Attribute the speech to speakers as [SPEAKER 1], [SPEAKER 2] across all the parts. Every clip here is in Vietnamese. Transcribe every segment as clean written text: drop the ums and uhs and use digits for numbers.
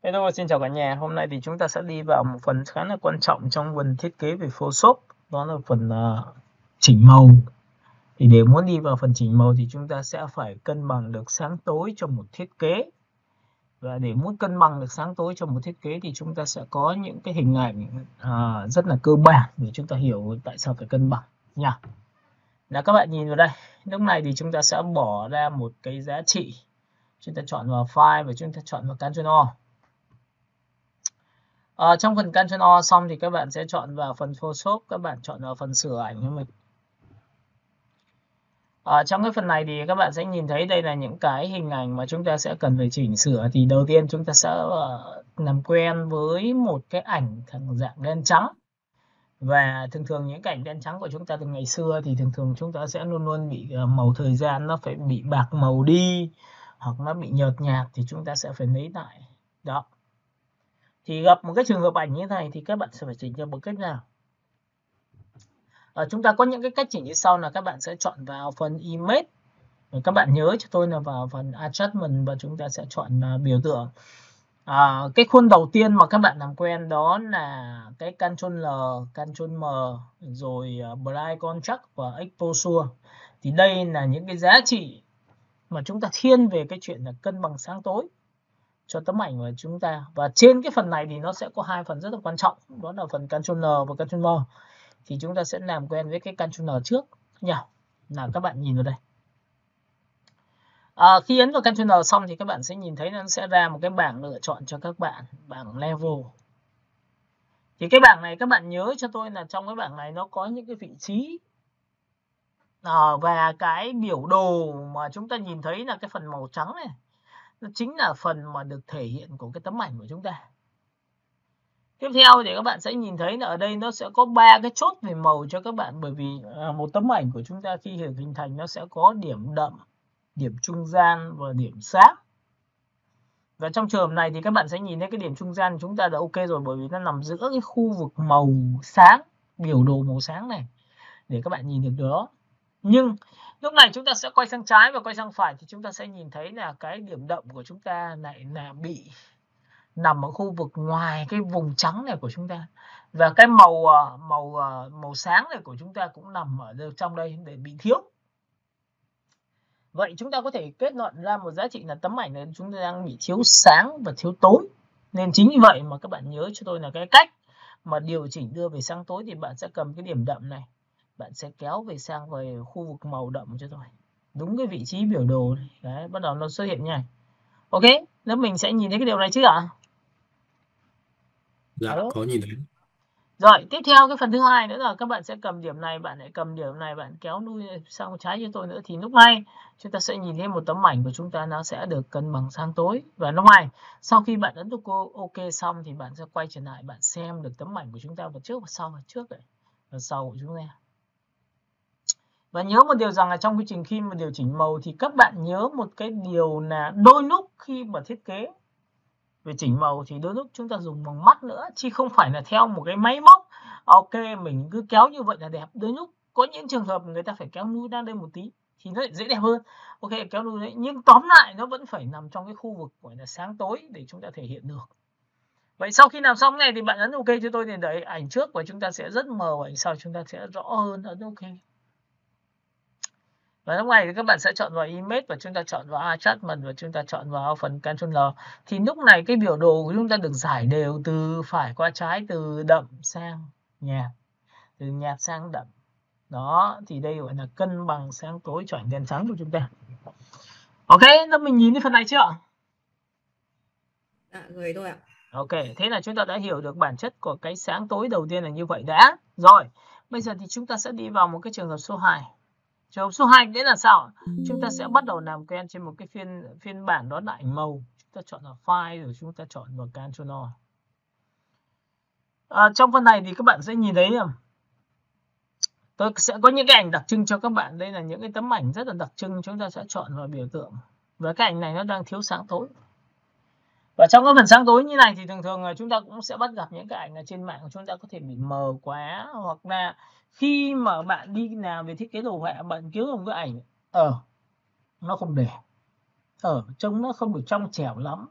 [SPEAKER 1] Hello, xin chào cả nhà. Hôm nay thì chúng ta sẽ đi vào một phần khá là quan trọng trong phần thiết kế về Photoshop, đó là phần chỉnh màu. Thì để muốn đi vào phần chỉnh màu thì chúng ta sẽ phải cân bằng được sáng tối trong một thiết kế. Và để muốn cân bằng được sáng tối trong một thiết kế thì chúng ta sẽ có những cái hình ảnh rất là cơ bản để chúng ta hiểu tại sao phải cân bằng nha. Là các bạn nhìn vào đây, lúc này thì chúng ta sẽ bỏ ra một cái giá trị. Chúng ta chọn vào file và chúng ta chọn vào Ctrl O. Trong phần Ctrl O xong thì các bạn sẽ chọn vào phần Photoshop, các bạn chọn vào phần sửa ảnh cho mình. Trong cái phần này thì các bạn sẽ nhìn thấy đây là những cái hình ảnh mà chúng ta sẽ cần phải chỉnh sửa. Thì đầu tiên chúng ta sẽ làm quen với một cái ảnh dạng đen trắng. Và thường thường những cái ảnh đen trắng của chúng ta từ ngày xưa thì thường thường chúng ta sẽ luôn luôn bị màu thời gian nó phải bị bạc màu đi hoặc nó bị nhợt nhạt thì chúng ta sẽ phải lấy lại. Đó. Thì gặp một cái trường hợp ảnh như thế này thì các bạn sẽ phải chỉnh theo một cách nào? Chúng ta có những cái cách chỉnh như sau là các bạn sẽ chọn vào phần Image. Các bạn nhớ cho tôi là vào phần Adjustment và chúng ta sẽ chọn biểu tượng. Cái khuôn đầu tiên mà các bạn làm quen đó là cái Ctrl L, Ctrl M, rồi Bright Contrast và Exposure. Thì đây là những cái giá trị mà chúng ta thiên về cái chuyện là cân bằng sáng tối cho tấm ảnh của chúng ta. Và trên cái phần này thì nó sẽ có hai phần rất là quan trọng, đó là phần Ctrl L và Ctrl M. Thì chúng ta sẽ làm quen với cái Ctrl N trước nha. Là các bạn nhìn vào đây. Khi ấn vào Ctrl N xong thì các bạn sẽ nhìn thấy nó sẽ ra một cái bảng lựa chọn cho các bạn, bảng level. Thì cái bảng này các bạn nhớ cho tôi là trong cái bảng này nó có những cái vị trí và cái biểu đồ mà chúng ta nhìn thấy là cái phần màu trắng này, nó chính là phần mà được thể hiện của cái tấm ảnh của chúng ta. Tiếp theo thì các bạn sẽ nhìn thấy là ở đây nó sẽ có 3 cái chốt về màu cho các bạn, bởi vì một tấm ảnh của chúng ta khi hình thành nó sẽ có điểm đậm, điểm trung gian và điểm sáng. Và trong trường hợp này thì các bạn sẽ nhìn thấy cái điểm trung gian chúng ta đã ok rồi, bởi vì nó nằm giữa cái khu vực màu sáng, biểu đồ màu sáng này để các bạn nhìn được đó. Nhưng lúc này chúng ta sẽ quay sang trái và quay sang phải thì chúng ta sẽ nhìn thấy là cái điểm đậm của chúng ta lại là bị nằm ở khu vực ngoài cái vùng trắng này của chúng ta, và cái màu sáng này của chúng ta cũng nằm ở trong đây để bị thiếu. Vậy chúng ta có thể kết luận ra một giá trị là tấm ảnh này chúng ta đang bị thiếu sáng và thiếu tối. Nên chính vì vậy mà các bạn nhớ cho tôi là cái cách mà điều chỉnh đưa về sáng tối thì bạn sẽ cầm cái điểm đậm này, bạn sẽ kéo về sang về khu vực màu đậm cho tôi, đúng cái vị trí biểu đồ này. Đấy, bắt đầu nó xuất hiện nha. Ok, nếu mình sẽ nhìn thấy cái điều này chứ ạ?
[SPEAKER 2] Dạ, có nhìn thấy.
[SPEAKER 1] Rồi, tiếp theo cái phần thứ hai nữa là các bạn sẽ cầm điểm này, bạn lại cầm điểm này, bạn kéo lui sang trái cho tôi nữa, thì lúc này chúng ta sẽ nhìn thấy một tấm ảnh của chúng ta nó sẽ được cân bằng sáng tối. Và lúc này sau khi bạn ấn nút OK xong thì bạn sẽ quay trở lại, bạn xem được tấm ảnh của chúng ta vào trước và sau, và trước này và sau của chúng ta. Và nhớ một điều rằng là trong quy trình khi mà điều chỉnh màu thì các bạn nhớ một cái điều là đôi lúc khi mà thiết kế về chỉnh màu thì đôi lúc chúng ta dùng bằng mắt nữa, chứ không phải là theo một cái máy móc. Ok, mình cứ kéo như vậy là đẹp. Đôi lúc có những trường hợp người ta phải kéo núi ra đây một tí thì nó lại dễ đẹp hơn. Ok, kéo núi đấy, nhưng tóm lại nó vẫn phải nằm trong cái khu vực gọi là sáng tối để chúng ta thể hiện được. Vậy sau khi làm xong này thì bạn ấn OK cho tôi, thì đẩy ảnh trước và chúng ta sẽ rất mờ, ảnh sau chúng ta sẽ rõ hơn, ấn OK. Và lúc này thì các bạn sẽ chọn vào Image và chúng ta chọn vào Adjustment và chúng ta chọn vào phần Ctrl L. Thì lúc này cái biểu đồ của chúng ta được rải đều từ phải qua trái, từ đậm sang nhạt, từ nhạt sang đậm. Đó, thì đây gọi là cân bằng sáng tối cho ảnh đen trắng của chúng ta. Ok, lớp mình nhìn thấy phần này chưa ạ?
[SPEAKER 3] Dạ, rồi thôi ạ.
[SPEAKER 1] Ok, thế là chúng ta đã hiểu được bản chất của cái sáng tối đầu tiên là như vậy đã. Rồi, bây giờ thì chúng ta sẽ đi vào một cái trường hợp số 2. Trường hợp số 2 nghĩa là sao? Chúng ta sẽ bắt đầu làm quen trên một cái phiên bản đó là ảnh màu. Chúng ta chọn vào file rồi chúng ta chọn vào Ctrl O. Trong phần này thì các bạn sẽ nhìn thấy tôi sẽ có những cái ảnh đặc trưng cho các bạn. Đây là những cái tấm ảnh rất là đặc trưng, chúng ta sẽ chọn vào biểu tượng. Và cái ảnh này nó đang thiếu sáng tối. Và trong cái phần sáng tối như này thì thường thường là chúng ta cũng sẽ bắt gặp những cái ảnh ở trên mạng của chúng ta có thể bị mờ quá, hoặc là khi mà bạn đi làm về thiết kế đồ họa, bạn kiếm một cái ảnh nó không đẹp, trông nó không được trong trẻo lắm,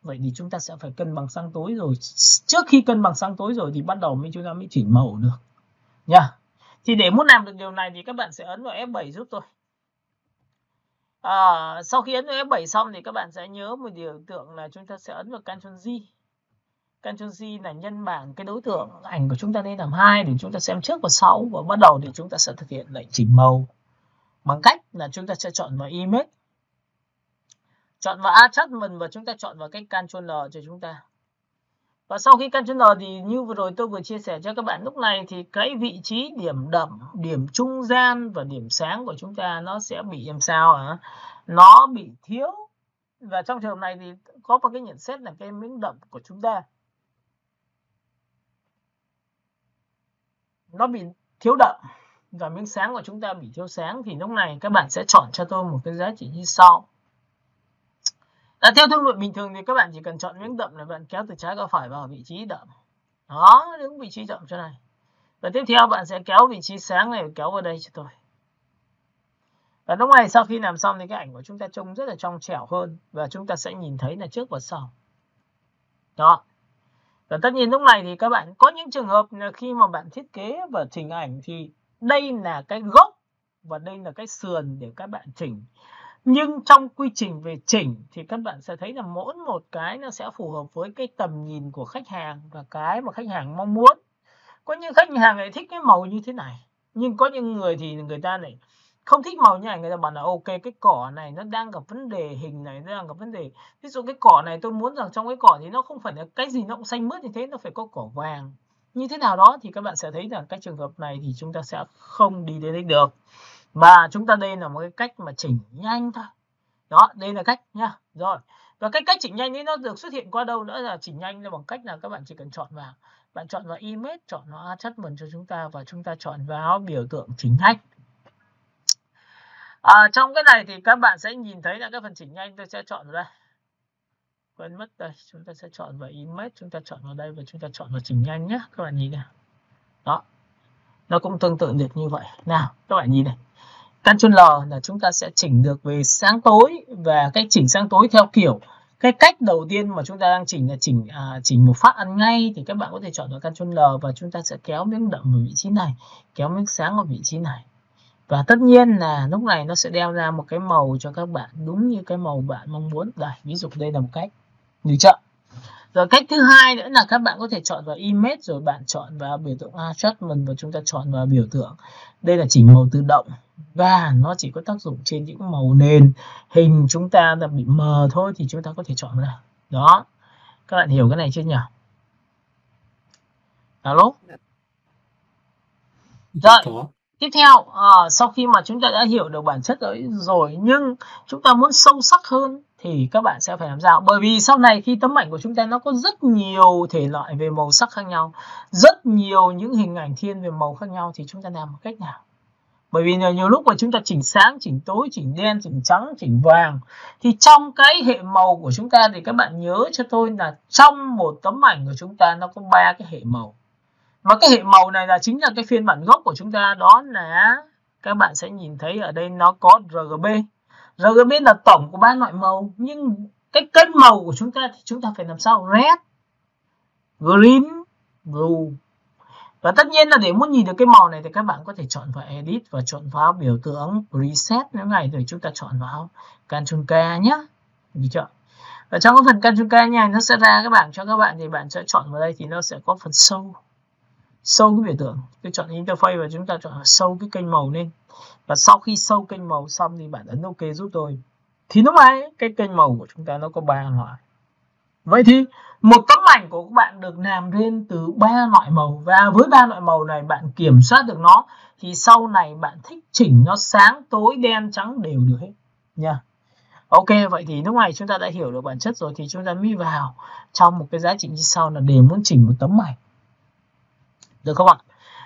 [SPEAKER 1] vậy thì chúng ta sẽ phải cân bằng sáng tối rồi. Trước khi cân bằng sáng tối rồi thì bắt đầu chúng ta mới chỉnh màu được nha. Thì để muốn làm được điều này thì các bạn sẽ ấn vào F7 giúp tôi. Sau khi ấn vào F7 xong thì các bạn sẽ nhớ một điều tượng là chúng ta sẽ ấn vào Ctrl G. Ctrl G là nhân bảng cái đối tượng ảnh của chúng ta lên làm 2 để chúng ta xem trước và sau, và bắt đầu thì chúng ta sẽ thực hiện lệnh chỉnh màu bằng cách là chúng ta sẽ chọn vào Image, chọn vào Adjustment và chúng ta chọn vào cái Ctrl L cho chúng ta. Và sau khi Ctrl L thì như vừa rồi tôi vừa chia sẻ cho các bạn, lúc này thì cái vị trí điểm đậm, điểm trung gian và điểm sáng của chúng ta nó sẽ bị làm sao hả? Nó bị thiếu. Và trong trường hợp này thì có một cái nhận xét là cái miếng đậm của chúng ta nó bị thiếu đậm và miếng sáng của chúng ta bị thiếu sáng, thì lúc này các bạn sẽ chọn cho tôi một cái giá trị như sau. Theo thông lệ bình thường thì các bạn chỉ cần chọn miếng đậm là bạn kéo từ trái qua phải vào vị trí đậm. Đó, đứng vị trí đậm cho này. Và tiếp theo bạn sẽ kéo vị trí sáng này kéo vào đây cho tôi. Và lúc này sau khi làm xong thì cái ảnh của chúng ta trông rất là trong trẻo hơn và chúng ta sẽ nhìn thấy là trước và sau. Đó. Và tất nhiên lúc này thì các bạn có những trường hợp là khi mà bạn thiết kế và chỉnh ảnh thì đây là cái gốc và đây là cái sườn để các bạn chỉnh. Nhưng trong quy trình về chỉnh thì các bạn sẽ thấy là mỗi một cái nó sẽ phù hợp với cái tầm nhìn của khách hàng và cái mà khách hàng mong muốn. Có những khách hàng lại thích cái màu như thế này, nhưng có những người thì người ta lại không thích màu như này, người ta bảo là ok, cái cỏ này nó đang gặp vấn đề, hình này nó đang gặp vấn đề. Ví dụ cái cỏ này tôi muốn rằng trong cái cỏ thì nó không phải là cái gì nó cũng xanh mướt như thế, nó phải có cỏ vàng như thế nào đó, thì các bạn sẽ thấy rằng cái trường hợp này thì chúng ta sẽ không đi đến đây được. Và chúng ta đây là một cái cách mà chỉnh nhanh thôi. Đó, đây là cách nhá. Rồi. Và cái cách chỉnh nhanh ấy nó được xuất hiện qua đâu nữa là chỉnh nhanh là bằng cách là các bạn chỉ cần chọn vào. Bạn chọn vào Image, chọn vào Adjustment cho chúng ta và chúng ta chọn vào biểu tượng chỉnh nhanh. Trong cái này thì các bạn sẽ nhìn thấy là cái phần chỉnh nhanh tôi sẽ chọn vào đây. Quên mất đây, chúng ta sẽ chọn vào Image, chúng ta chọn vào đây và chúng ta chọn vào chỉnh nhanh nhé. Các bạn nhìn này. Đó. Nó cũng tương tự được như vậy. Nào, các bạn nhìn này. Ctrl L là chúng ta sẽ chỉnh được về sáng tối, và cách chỉnh sáng tối theo kiểu cái cách đầu tiên mà chúng ta đang chỉnh là chỉnh một phát ăn ngay, thì các bạn có thể chọn vào Ctrl L và chúng ta sẽ kéo miếng đậm vào vị trí này, kéo miếng sáng vào vị trí này. Và tất nhiên là lúc này nó sẽ đeo ra một cái màu cho các bạn đúng như cái màu bạn mong muốn. Đây, ví dụ đây là một cách. Được chưa? Rồi cách thứ hai nữa là các bạn có thể chọn vào Image rồi bạn chọn vào biểu tượng Adjustment và chúng ta chọn vào biểu tượng. Đây là chỉnh màu tự động và nó chỉ có tác dụng trên những màu nền, hình chúng ta là bị mờ thôi thì chúng ta có thể chọn vào đây. Đó. Các bạn hiểu cái này chưa nhỉ? Alo? Rồi. Tiếp theo, sau khi mà chúng ta đã hiểu được bản chất rồi nhưng chúng ta muốn sâu sắc hơn thì các bạn sẽ phải làm sao? Bởi vì sau này khi tấm ảnh của chúng ta nó có rất nhiều thể loại về màu sắc khác nhau, rất nhiều những hình ảnh thiên về màu khác nhau, thì chúng ta làm một cách nào? Bởi vì nhiều lúc mà chúng ta chỉnh sáng, chỉnh tối, chỉnh đen, chỉnh trắng, chỉnh vàng, thì trong cái hệ màu của chúng ta thì các bạn nhớ cho tôi là trong một tấm ảnh của chúng ta nó có 3 cái hệ màu. Và cái hệ màu này là chính là cái phiên bản gốc của chúng ta, đó là các bạn sẽ nhìn thấy ở đây nó có RGB. RGB là tổng của 3 loại màu, nhưng cái kênh màu của chúng ta thì chúng ta phải làm sao? Red, Green, Blue. Và tất nhiên là để muốn nhìn được cái màu này thì các bạn có thể chọn vào Edit và chọn vào biểu tượng Preset như này, rồi chúng ta chọn vào Ctrl K nhé. Được chưa? Và trong cái phần Ctrl K này nó sẽ ra các bảng cho các bạn, thì bạn sẽ chọn vào đây thì nó sẽ có phần Show cái biểu tượng. Tôi chọn Interface và chúng ta chọn Show cái kênh màu lên. Và sau khi show kênh màu xong thì bạn ấn OK giúp tôi. Thì lúc này cái kênh màu của chúng ta nó có 3 loại. Vậy thì một tấm ảnh của các bạn được làm lên từ 3 loại màu, và với 3 loại màu này bạn kiểm soát được nó thì sau này bạn thích chỉnh nó sáng tối đen trắng đều được hết nha. Ok, vậy thì lúc này chúng ta đã hiểu được bản chất rồi thì chúng ta mới vào trong một cái giá trị như sau là để muốn chỉnh một tấm ảnh. Được không ạ?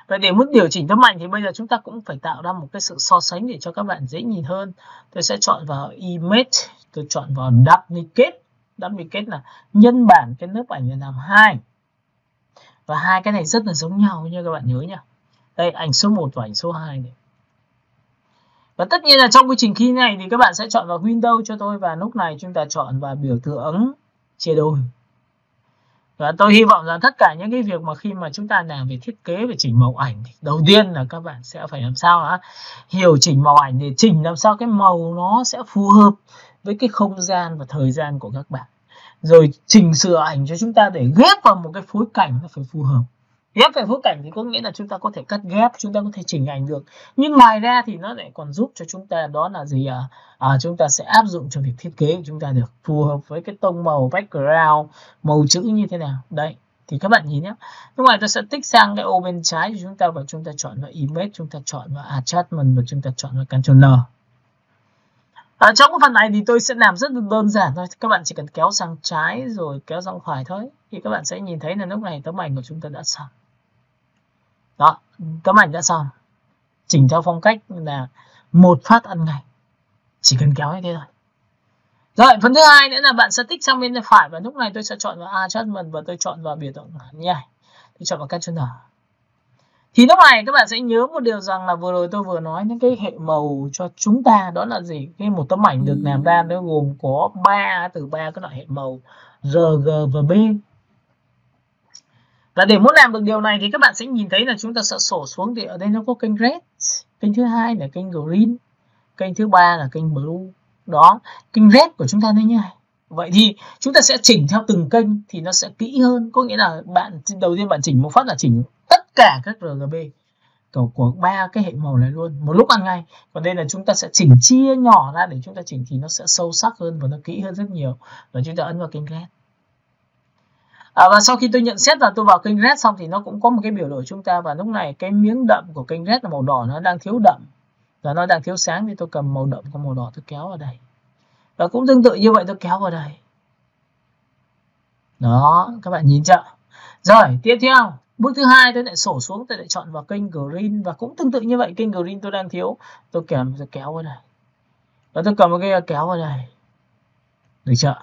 [SPEAKER 1] Vậy để muốn điều chỉnh tấm ảnh thì bây giờ chúng ta cũng phải tạo ra một cái sự so sánh để cho các bạn dễ nhìn hơn. Tôi sẽ chọn vào Image, tôi chọn vào Duplicate. Duplicate là nhân bản cái lớp ảnh này làm 2. Và hai cái này rất là giống nhau nha các bạn nhớ nha. Đây, ảnh số 1 và ảnh số 2 này. Và tất nhiên là trong quy trình key này thì các bạn sẽ chọn vào Windows cho tôi, và lúc này chúng ta chọn vào biểu tượng chia đôi. Và tôi hy vọng rằng tất cả những cái việc mà khi mà chúng ta làm về thiết kế, về chỉnh màu ảnh thì đầu tiên là các bạn sẽ phải làm sao hiểu chỉnh màu ảnh để chỉnh làm sao cái màu nó sẽ phù hợp với cái không gian và thời gian của các bạn. Rồi chỉnh sửa ảnh cho chúng ta để ghép vào một cái phối cảnh nó phải phù hợp. Ghép về phối cảnh thì có nghĩa là chúng ta có thể cắt ghép, chúng ta có thể chỉnh ảnh được. Nhưng ngoài ra thì nó lại còn giúp cho chúng ta đó là gì chúng ta sẽ áp dụng cho việc thiết kế của chúng ta được phù hợp với cái tông màu background, màu chữ như thế nào. Đấy, thì các bạn nhìn nhé. Lúc này tôi sẽ tích sang cái ô bên trái của chúng ta và chúng ta chọn vào image, chúng ta chọn vào adjustment và chúng ta chọn vào Ctrl N. Trong cái phần này thì tôi sẽ làm rất đơn giản thôi. Các bạn chỉ cần kéo sang trái rồi kéo sang phải thôi. Thì các bạn sẽ nhìn thấy là lúc này tấm ảnh của chúng ta đã xong. Đó, tấm ảnh đã xong. Chỉnh theo phong cách là một phát ăn ngay. Chỉ cần kéo như thế thôi. Rồi, phần thứ hai nữa là bạn sẽ tích sang bên phải và lúc này tôi sẽ chọn vào adjustment và tôi chọn vào biểu tượng như này. Tôi chọn vào Ctrl N. Thì lúc này các bạn sẽ nhớ một điều rằng là vừa rồi tôi vừa nói những cái hệ màu cho chúng ta đó là gì? Cái một tấm ảnh được làm ra nó gồm có từ ba cái loại hệ màu R, G và B. Và để muốn làm được điều này thì các bạn sẽ nhìn thấy là chúng ta sẽ sổ xuống thì ở đây nó có kênh Red, kênh thứ hai là kênh Green, kênh thứ ba là kênh Blue. Đó, kênh Red của chúng ta như này. Vậy thì chúng ta sẽ chỉnh theo từng kênh thì nó sẽ kỹ hơn. Có nghĩa là bạn đầu tiên bạn chỉnh một phát là chỉnh tất cả các RGB của ba cái hệ màu này luôn một lúc ăn ngay. Còn đây là chúng ta sẽ chỉnh chia nhỏ ra để chúng ta chỉnh thì nó sẽ sâu sắc hơn và nó kỹ hơn rất nhiều. Và chúng ta ấn vào kênh Red. Và sau khi tôi nhận xét và tôi vào kênh Red xong thì nó cũng có một cái biểu đồ chúng ta. Và lúc này cái miếng đậm của kênh Red là màu đỏ nó đang thiếu đậm và nó đang thiếu sáng thì tôi cầm màu đậm của màu đỏ tôi kéo vào đây. Và cũng tương tự như vậy tôi kéo vào đây. Đó, các bạn nhìn chưa? Rồi, tiếp theo, bước thứ hai tôi lại sổ xuống, tôi lại chọn vào kênh Green và cũng tương tự như vậy, kênh Green tôi đang thiếu, tôi kéo vào đây. Và tôi cầm một cái kéo vào đây. Được chưa?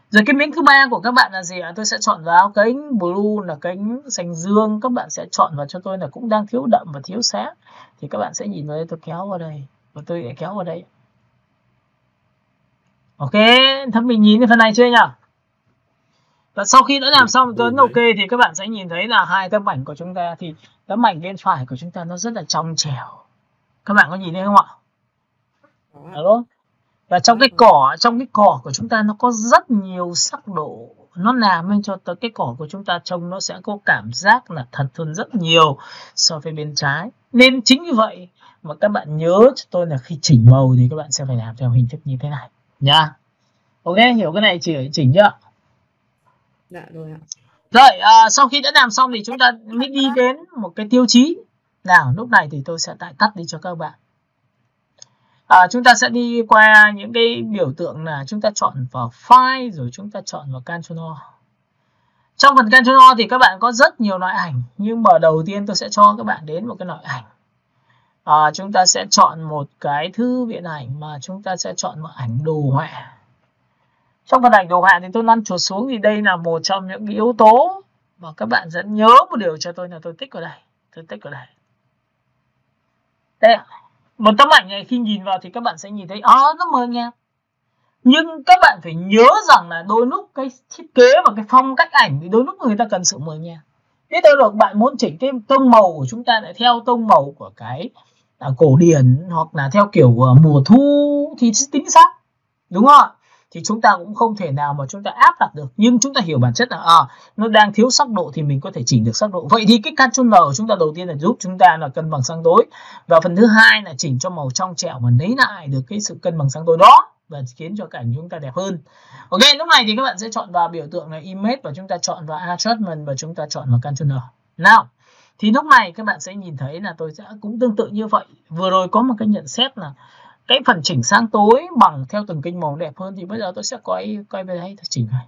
[SPEAKER 1] Rồi cái miếng thứ ba của các bạn là gì ạ? Tôi sẽ chọn vào kênh Blue là kênh xanh dương, các bạn sẽ chọn vào cho tôi là cũng đang thiếu đậm và thiếu sáng. Thì các bạn sẽ nhìn vào đây, tôi kéo vào đây và tôi lại kéo vào đây. Ok, thế mình nhìn cái phần này chưa nhỉ? Và sau khi đã làm xong tôi ấn OK thì các bạn sẽ nhìn thấy là hai tấm ảnh của chúng ta thì tấm ảnh bên phải của chúng ta nó rất là trong trẻo. Các bạn có nhìn thấy không ạ? Đó. Và trong cái cỏ của chúng ta nó có rất nhiều sắc độ, nó làm cho cái cỏ của chúng ta trông nó sẽ có cảm giác là thật hơn rất nhiều so với bên trái. Nên chính vì vậy mà các bạn nhớ cho tôi là khi chỉnh màu thì các bạn sẽ phải làm theo hình thức như thế này nha. Ok, hiểu cái này chỉnh chưa?
[SPEAKER 3] Dạ rồi ạ.
[SPEAKER 1] Rồi, sau khi đã làm xong thì chúng ta mới đi đến một cái tiêu chí. Nào, lúc này thì tôi sẽ tắt đi cho các bạn. Chúng ta sẽ đi qua những cái biểu tượng là chúng ta chọn vào File rồi chúng ta chọn vào Ctrl O. Trong phần Ctrl O thì các bạn có rất nhiều loại ảnh, nhưng mà đầu tiên tôi sẽ cho các bạn đến một cái loại ảnh. Chúng ta sẽ chọn một cái thư viện ảnh mà chúng ta sẽ chọn một ảnh đồ họa. Trong phần ảnh đồ họa thì tôi lăn chuột xuống thì đây là một trong những yếu tố mà các bạn sẽ nhớ một điều cho tôi là tôi tích vào đây. Tôi tích vào đây. Đây, một tấm ảnh này khi nhìn vào thì các bạn sẽ nhìn thấy nó mờ nhạt. Nhưng các bạn phải nhớ rằng là đôi lúc cái thiết kế và cái phong cách ảnh thì đôi lúc người ta cần sự mờ nhạt. Thế tôi được bạn muốn chỉnh thêm tông màu của chúng ta lại theo tông màu của cái cổ điển hoặc là theo kiểu mùa thu thì tính xác. Đúng không ạ? Thì chúng ta cũng không thể nào mà chúng ta áp đặt được. Nhưng chúng ta hiểu bản chất là nó đang thiếu sắc độ thì mình có thể chỉnh được sắc độ. Vậy thì cái Ctrl N của chúng ta đầu tiên là giúp chúng ta là cân bằng sáng tối. Và phần thứ hai là chỉnh cho màu trong trẻo và lấy lại được cái sự cân bằng sáng tối đó. Và khiến cho cảnh chúng ta đẹp hơn. Ok, lúc này thì các bạn sẽ chọn vào biểu tượng là Image và chúng ta chọn vào Adjustment và chúng ta chọn vào Ctrl N. Nào, thì lúc này các bạn sẽ nhìn thấy là tôi sẽ cũng tương tự như vậy. Vừa rồi có một cái nhận xét là cái phần chỉnh sáng tối bằng theo từng kênh màu đẹp hơn thì bây giờ tôi sẽ quay về đây tôi chỉnh này.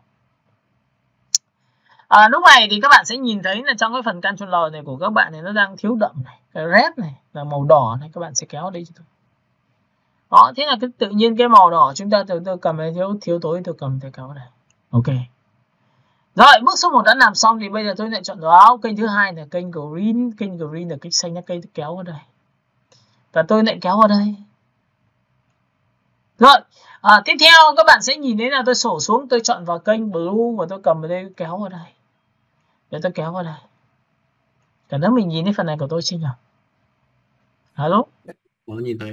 [SPEAKER 1] Lúc này thì các bạn sẽ nhìn thấy là trong cái phần Ctrl L này của các bạn này nó đang thiếu đậm này, cái red này là màu đỏ này, các bạn sẽ kéo đây cho tôi. Đó, thế là cái tự nhiên cái màu đỏ chúng ta tôi cầm cái thiếu tối tôi cầm tôi kéo này. Ok. Rồi, bước số 1 đã làm xong thì bây giờ tôi lại chọn vào kênh thứ hai là kênh Green là kênh xanh là kênh kéo vào đây. Và tôi lại kéo vào đây. Rồi, tiếp theo các bạn sẽ nhìn thấy là tôi sổ xuống, tôi chọn vào kênh Blue và tôi cầm vào đây kéo vào đây. Để tôi kéo vào đây. Cả lớp mình nhìn thấy phần này của tôi chưa nhỉ? Alo?
[SPEAKER 3] Có nhìn thấy.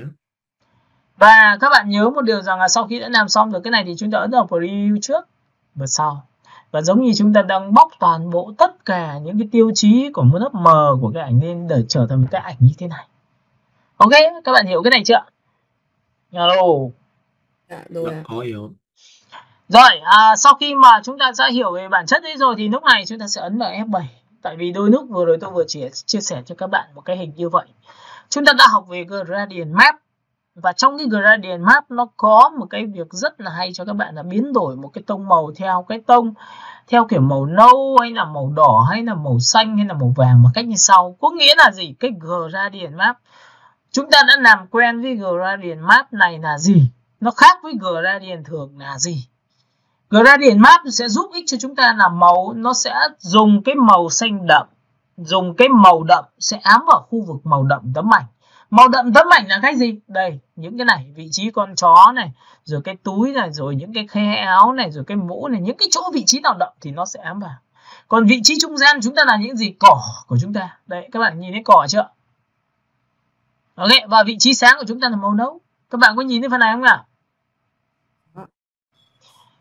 [SPEAKER 1] Và các bạn nhớ một điều rằng là sau khi đã làm xong được cái này thì chúng ta ấn vào Preview trước và sau. Và giống như chúng ta đang bóc toàn bộ tất cả những cái tiêu chí của một lớp mờ của cái ảnh lên để trở thành một cái ảnh như thế này. Ok, các bạn hiểu cái này chưa? Alo.
[SPEAKER 3] Rồi có hiểu.
[SPEAKER 1] Rồi, sau khi mà chúng ta đã hiểu về bản chất ấy rồi thì lúc này chúng ta sẽ ấn vào F7. Tại vì đôi lúc vừa rồi tôi vừa chỉ chia sẻ cho các bạn một cái hình như vậy. Chúng ta đã học về Gradient Map. Và trong cái Gradient Map nó có một cái việc rất là hay cho các bạn là biến đổi một cái tông màu theo cái tông theo kiểu màu nâu hay là màu đỏ hay là màu xanh hay là màu vàng một cách như sau. Có nghĩa là gì? Cái Gradient Map. Chúng ta đã làm quen với Gradient Map này là gì? Nó khác với Gradient thường là gì? Gradient Map sẽ giúp ích cho chúng ta là màu, nó sẽ dùng cái màu xanh đậm, dùng cái màu đậm sẽ ám vào khu vực màu đậm tấm ảnh. Màu đậm tấm ảnh là cái gì? Đây, những cái này, vị trí con chó này, rồi cái túi này, rồi những cái khe áo này, rồi cái mũ này, những cái chỗ vị trí nào đậm thì nó sẽ ám vào. Còn vị trí trung gian chúng ta là những gì? Cỏ của chúng ta. Đấy, các bạn nhìn thấy cỏ chưa? Ok, và vị trí sáng của chúng ta là màu nâu. Các bạn có nhìn thấy phần này không nào?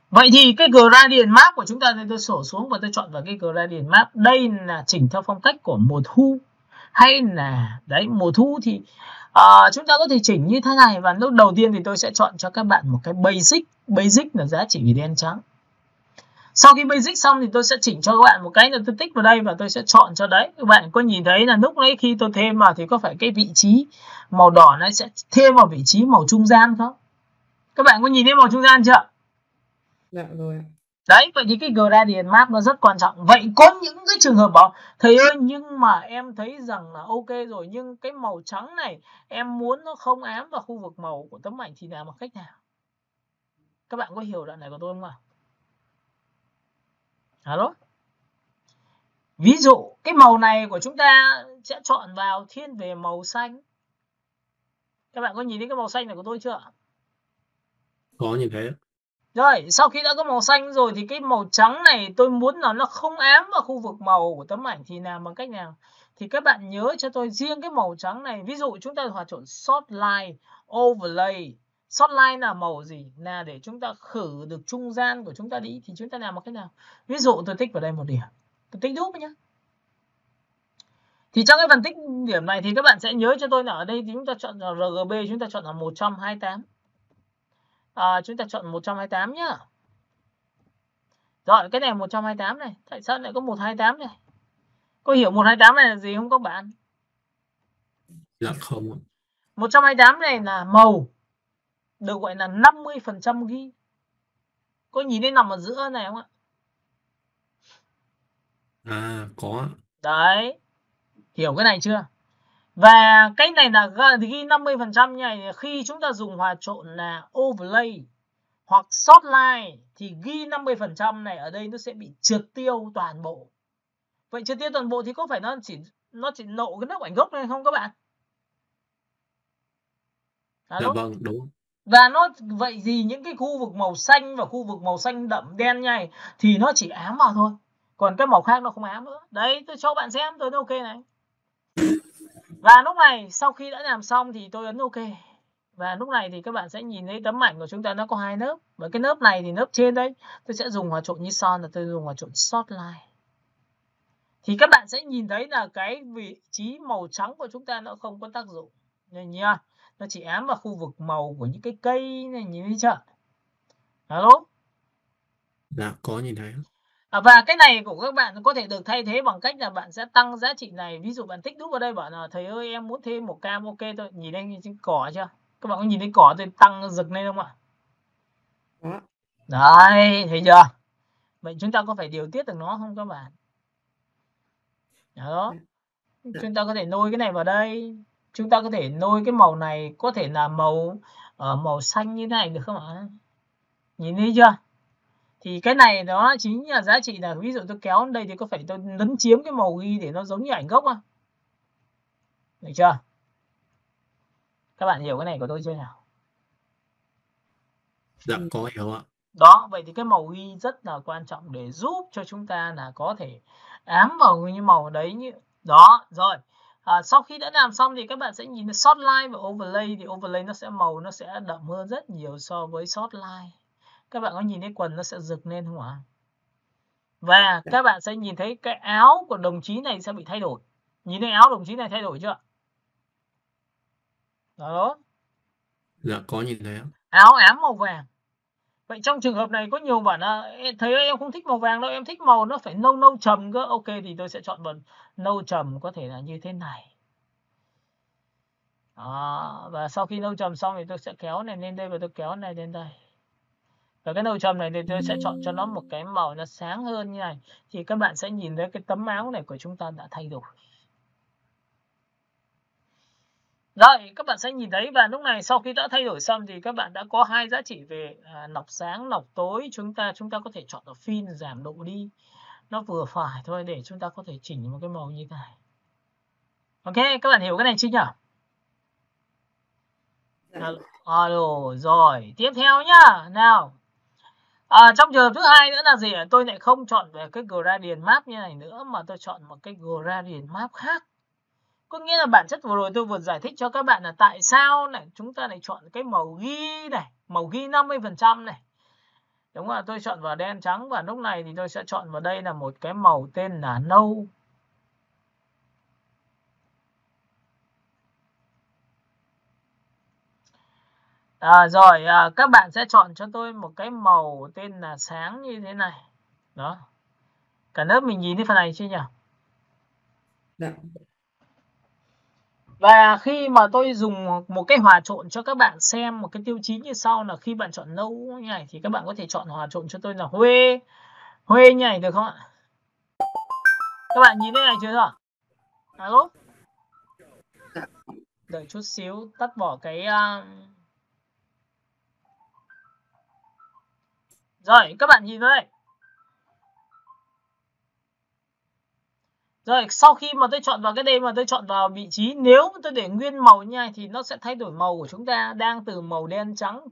[SPEAKER 1] Vậy thì cái Gradient Map của chúng ta thì tôi sổ xuống và tôi chọn vào cái Gradient Map. Đây là chỉnh theo phong cách của mùa thu. Hay là đấy, mùa thu thì chúng ta có thể chỉnh như thế này. Và lúc đầu tiên thì tôi sẽ chọn cho các bạn một cái Basic. Basic là giá chỉ vì đen trắng. Sau khi Basic xong thì tôi sẽ chỉnh cho các bạn một cái là tôi tích vào đây và tôi sẽ chọn cho đấy. Các bạn có nhìn thấy là lúc đấy khi tôi thêm vào thì có phải cái vị trí màu đỏ nó sẽ thêm vào vị trí màu trung gian không? Các bạn có nhìn thấy màu trung gian chưa?
[SPEAKER 3] Dạ rồi.
[SPEAKER 1] Đấy, vậy thì cái Gradient Map nó rất quan trọng. Vậy có những cái trường hợp bảo thầy ơi nhưng mà em thấy rằng là ok rồi, nhưng cái màu trắng này em muốn nó không ám vào khu vực màu của tấm ảnh thì làm bằng cách nào? Các bạn có hiểu đoạn này của tôi không ạ? Alo? Ví dụ cái màu này của chúng ta sẽ chọn vào thiên về màu xanh. Các bạn có nhìn thấy cái màu xanh này của tôi chưa?
[SPEAKER 3] Có nhìn thấy.
[SPEAKER 1] Rồi, sau khi đã có màu xanh rồi thì cái màu trắng này tôi muốn là nó không ám vào khu vực màu của tấm ảnh thì làm bằng cách nào? Thì các bạn nhớ cho tôi riêng cái màu trắng này. Ví dụ chúng ta hòa trộn Soft Line, Overlay. Soft Line là màu gì? Là để chúng ta khử được trung gian của chúng ta đi. Thì chúng ta làm bằng cách nào? Ví dụ tôi tích vào đây một điểm. Tôi tích đúp nhé. Thì trong cái phần tích điểm này thì các bạn sẽ nhớ cho tôi là ở đây thì chúng ta chọn là RGB, chúng ta chọn là 128. Chúng ta chọn 128 nhá. Rồi, cái này 128 này. Tại sao lại có 128 này? Có hiểu 128 này là gì không các bạn?
[SPEAKER 3] Dạ không.
[SPEAKER 1] 128 này là màu. Được gọi là 50% ghi. Có nhìn thấy nằm ở giữa này không ạ?
[SPEAKER 3] Có.
[SPEAKER 1] Đấy. Hiểu cái này chưa? Và cái này là ghi 50% nha. Khi chúng ta dùng hòa trộn là Overlay hoặc Soft Line thì ghi 50% này ở đây nó sẽ bị trượt tiêu toàn bộ. Vậy trượt tiêu toàn bộ thì có phải nó chỉ nộ cái lớp ảnh gốc này không các bạn?
[SPEAKER 3] Dạ vâng, đúng.
[SPEAKER 1] Và nó vậy thì những cái khu vực màu xanh và khu vực màu xanh đậm đen này thì nó chỉ ám vào thôi. Còn cái màu khác nó không ám nữa. Đấy, tôi cho bạn xem, tôi ok này. Và lúc này sau khi đã làm xong thì tôi ấn ok. Và lúc này thì các bạn sẽ nhìn thấy tấm ảnh của chúng ta nó có hai lớp. Và cái lớp này thì lớp trên đấy tôi sẽ dùng hòa trộn như son là tôi dùng hòa trộn Soft Line. Thì các bạn sẽ nhìn thấy là cái vị trí màu trắng của chúng ta nó không có tác dụng. Nhìn nha, nó chỉ ám vào khu vực màu của những cái cây này, nhìn thấy chưa? Alo?
[SPEAKER 3] Dạ, có nhìn thấy.
[SPEAKER 1] Và cái này của các bạn có thể được thay thế bằng cách là bạn sẽ tăng giá trị này. Ví dụ bạn tích đúp vào đây bảo là thầy ơi em muốn thêm một cam ok thôi. Nhìn đây trên cỏ chưa? Các bạn có nhìn thấy cỏ tôi tăng rực lên không ạ? Đấy, thấy chưa? Vậy chúng ta có phải điều tiết được nó không các bạn? Đó. Chúng ta có thể nôi cái này vào đây. Chúng ta có thể nôi cái màu này có thể là màu xanh như thế này được không ạ? Nhìn thấy chưa? Thì cái này đó chính là giá trị là ví dụ tôi kéo đây thì có phải tôi lấn chiếm cái màu ghi để nó giống như ảnh gốc không? Được chưa? Các bạn hiểu cái này của tôi chưa nào?
[SPEAKER 3] Dạ có hiểu ạ.
[SPEAKER 1] Đó, vậy thì cái màu ghi rất là quan trọng để giúp cho chúng ta là có thể ám vào những màu đấy như đó. Rồi. Sau khi đã làm xong thì các bạn sẽ nhìn thấy short line và overlay, thì overlay nó sẽ màu nó sẽ đậm hơn rất nhiều so với short line. Các bạn có nhìn thấy quần nó sẽ rực lên không ạ? Và
[SPEAKER 2] Dạ.
[SPEAKER 1] các bạn sẽ nhìn thấy cái áo của đồng chí này sẽ bị thay đổi. Nhìn thấy áo đồng chí này thay đổi chưa? Đó.
[SPEAKER 3] Dạ có nhìn thấy ạ.
[SPEAKER 1] Áo ám màu vàng. Vậy trong trường hợp này có nhiều bạn thấy em không thích màu vàng đâu, em thích màu nó phải nâu nâu trầm cơ. Ok thì tôi sẽ chọn bằng nâu trầm, có thể là như thế này. Đó. Và sau khi nâu trầm xong thì tôi sẽ kéo này lên đây và tôi kéo này lên đây. Và cái nâu trầm này thì tôi sẽ chọn cho nó một cái màu nó sáng hơn như này. Thì các bạn sẽ nhìn thấy cái tấm áo này của chúng ta đã thay đổi. Rồi, các bạn sẽ nhìn thấy, và lúc này sau khi đã thay đổi xong thì các bạn đã có hai giá trị về nọc sáng, nọc tối. Chúng ta có thể chọn ở phin, giảm độ đi. Nó vừa phải thôi để chúng ta có thể chỉnh một cái màu như thế này. Ok, các bạn hiểu cái này chưa nhỉ?
[SPEAKER 2] Dạ.
[SPEAKER 1] Rồi, tiếp theo nhá. Nào. Trong trường hợp thứ hai nữa là gì? Tôi lại không chọn về cái gradient map như này nữa mà tôi chọn một cái gradient map khác. Có nghĩa là bản chất vừa rồi tôi vừa giải thích cho các bạn là tại sao này chúng ta lại chọn cái màu ghi này, màu ghi 50% này. Đúng là tôi chọn vào đen trắng, và lúc này thì tôi sẽ chọn vào đây là một cái màu tên là nâu. Rồi, các bạn sẽ chọn cho tôi một cái màu tên là sáng như thế này. Đó. Cả lớp mình nhìn thấy phần này chưa nhỉ?
[SPEAKER 2] Dạ.
[SPEAKER 1] Và khi mà tôi dùng một cái hòa trộn cho các bạn xem một cái tiêu chí như sau là khi bạn chọn nâu như này thì các bạn có thể chọn hòa trộn cho tôi là Huê. Huê như này được không ạ? Các bạn nhìn thấy này chưa ạ? Alo?
[SPEAKER 2] Dạ.
[SPEAKER 1] Đợi chút xíu, tắt bỏ cái... Rồi, các bạn nhìn vào đây. Rồi, sau khi mà tôi chọn vào cái đây mà tôi chọn vào vị trí, nếu tôi để nguyên màu như này thì nó sẽ thay đổi màu của chúng ta, đang từ màu đen trắng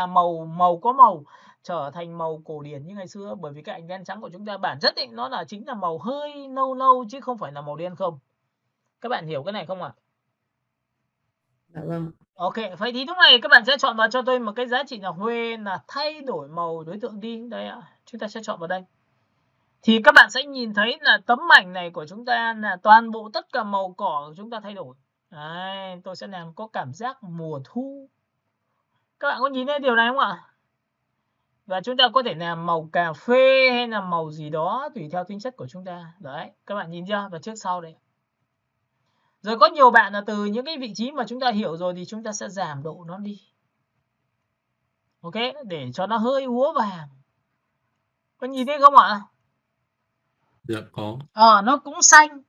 [SPEAKER 1] màu có màu trở thành màu cổ điển như ngày xưa, bởi vì cái ảnh đen trắng của chúng ta bản chất ấy, nó là chính là màu hơi nâu nâu chứ không phải là màu đen không. Các bạn hiểu cái này không ạ?
[SPEAKER 2] Dạ vâng.
[SPEAKER 1] Ok, vậy thì lúc này các bạn sẽ chọn vào cho tôi một cái giá trị là Huê, là thay đổi màu đối tượng đi. Đây ạ, chúng ta sẽ chọn vào đây. Thì các bạn sẽ nhìn thấy là tấm ảnh này của chúng ta là toàn bộ tất cả màu cỏ của chúng ta thay đổi. Đấy, tôi sẽ làm có cảm giác mùa thu. Các bạn có nhìn thấy điều này không ạ? Và chúng ta có thể làm màu cà phê hay là màu gì đó tùy theo tính chất của chúng ta. Đấy, các bạn nhìn chưa? Và trước sau đây. Rồi có nhiều bạn là từ những cái vị trí mà chúng ta hiểu rồi thì chúng ta sẽ giảm độ nó đi. Ok, để cho nó hơi úa vàng. Có nhìn thấy không ạ?
[SPEAKER 3] Dạ có.
[SPEAKER 1] Nó cũng xanh.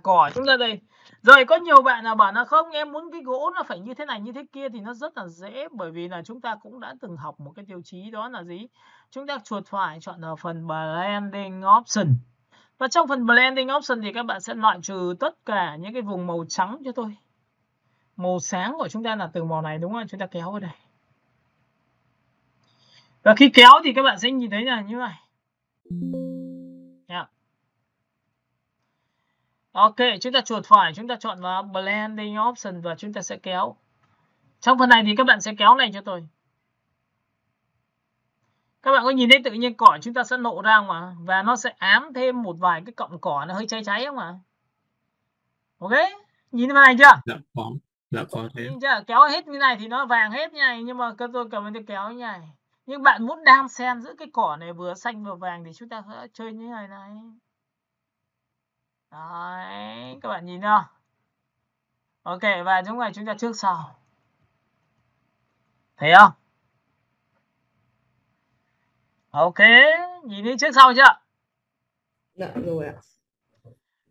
[SPEAKER 1] Cỏ chúng ta đây. Rồi có nhiều bạn là bảo là không, em muốn cái gỗ nó phải như thế này như thế kia thì nó rất là dễ, bởi vì là chúng ta cũng đã từng học một cái tiêu chí đó là gì? Chúng ta chuột phải chọn ở phần blending option. Và trong phần blending option thì các bạn sẽ loại trừ tất cả những cái vùng màu trắng cho tôi. Màu sáng của chúng ta là từ màu này đúng không? Chúng ta kéo vào đây. Và khi kéo thì các bạn sẽ nhìn thấy là như này. Yeah. Ok, chúng ta chuột phải, chúng ta chọn vào blending option và chúng ta sẽ kéo. Trong phần này thì các bạn sẽ kéo này cho tôi. Các bạn có nhìn thấy tự nhiên cỏ chúng ta sẽ nộ ra không ạ? Và nó sẽ ám thêm một vài cái cọng cỏ nó hơi cháy cháy không ạ? Ok, nhìn phần này chưa?
[SPEAKER 3] Dạ có. Dạ có thế.
[SPEAKER 1] Nhìn chưa? Kéo hết như này thì nó vàng hết như này, nhưng mà tôi cầm tôi kéo như này. Nhưng bạn muốn đan xen giữa cái cỏ này vừa xanh vừa vàng thì chúng ta sẽ chơi như này này. Đấy, các bạn nhìn chưa? Ok, và giống này chúng ta trước sau. Thấy không? Ok, nhìn thấy trước sau chưa?
[SPEAKER 2] Dạ rồi ạ.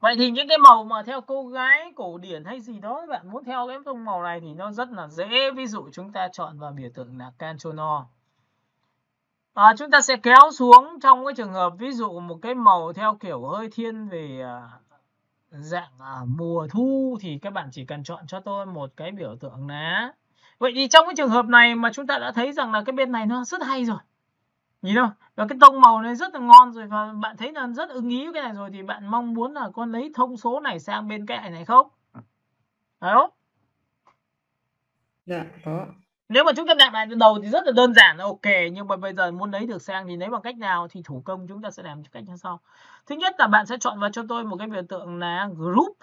[SPEAKER 1] Vậy thì những cái màu mà theo cô gái cổ điển hay gì đó, bạn muốn theo cái tông màu này thì nó rất là dễ. Ví dụ chúng ta chọn vào biểu tượng là Canchono. Chúng ta sẽ kéo xuống trong cái trường hợp ví dụ một cái màu theo kiểu hơi thiên về dạng mùa thu thì các bạn chỉ cần chọn cho tôi một cái biểu tượng lá. Vậy thì trong cái trường hợp này mà chúng ta đã thấy rằng là cái bên này nó rất hay rồi. Nhìn không? Và cái tông màu này rất là ngon rồi, và bạn thấy là rất ưng ý với cái này rồi, thì bạn mong muốn là con lấy thông số này sang bên cái này không? Phải không?
[SPEAKER 2] Dạ có.
[SPEAKER 1] Nếu mà chúng ta đặt lại từ đầu thì rất là đơn giản là ok, nhưng mà bây giờ muốn lấy được sang thì lấy bằng cách nào thì thủ công chúng ta sẽ làm cách như sau. Thứ nhất là bạn sẽ chọn vào cho tôi một cái biểu tượng là group.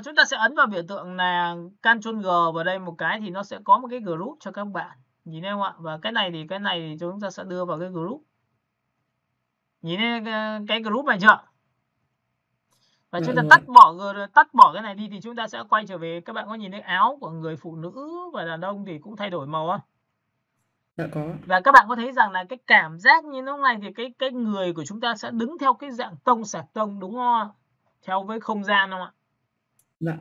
[SPEAKER 1] Chúng ta sẽ ấn vào biểu tượng là Ctrl G vào đây một cái thì nó sẽ có một cái group cho các bạn. Nhìn thấy không ạ? Và cái này thì chúng ta sẽ đưa vào cái group. Nhìn thấy cái group này chưa? Và chúng ta tắt bỏ cái này đi thì chúng ta sẽ quay trở về. Các bạn có nhìn thấy áo của người phụ nữ và đàn ông thì cũng thay đổi màu không?
[SPEAKER 2] Dạ có.
[SPEAKER 1] Và các bạn có thấy rằng là cái cảm giác như lúc này thì cái người của chúng ta sẽ đứng theo cái dạng tông sạc tông, đúng không? Theo với không gian không ạ?
[SPEAKER 2] Dạ.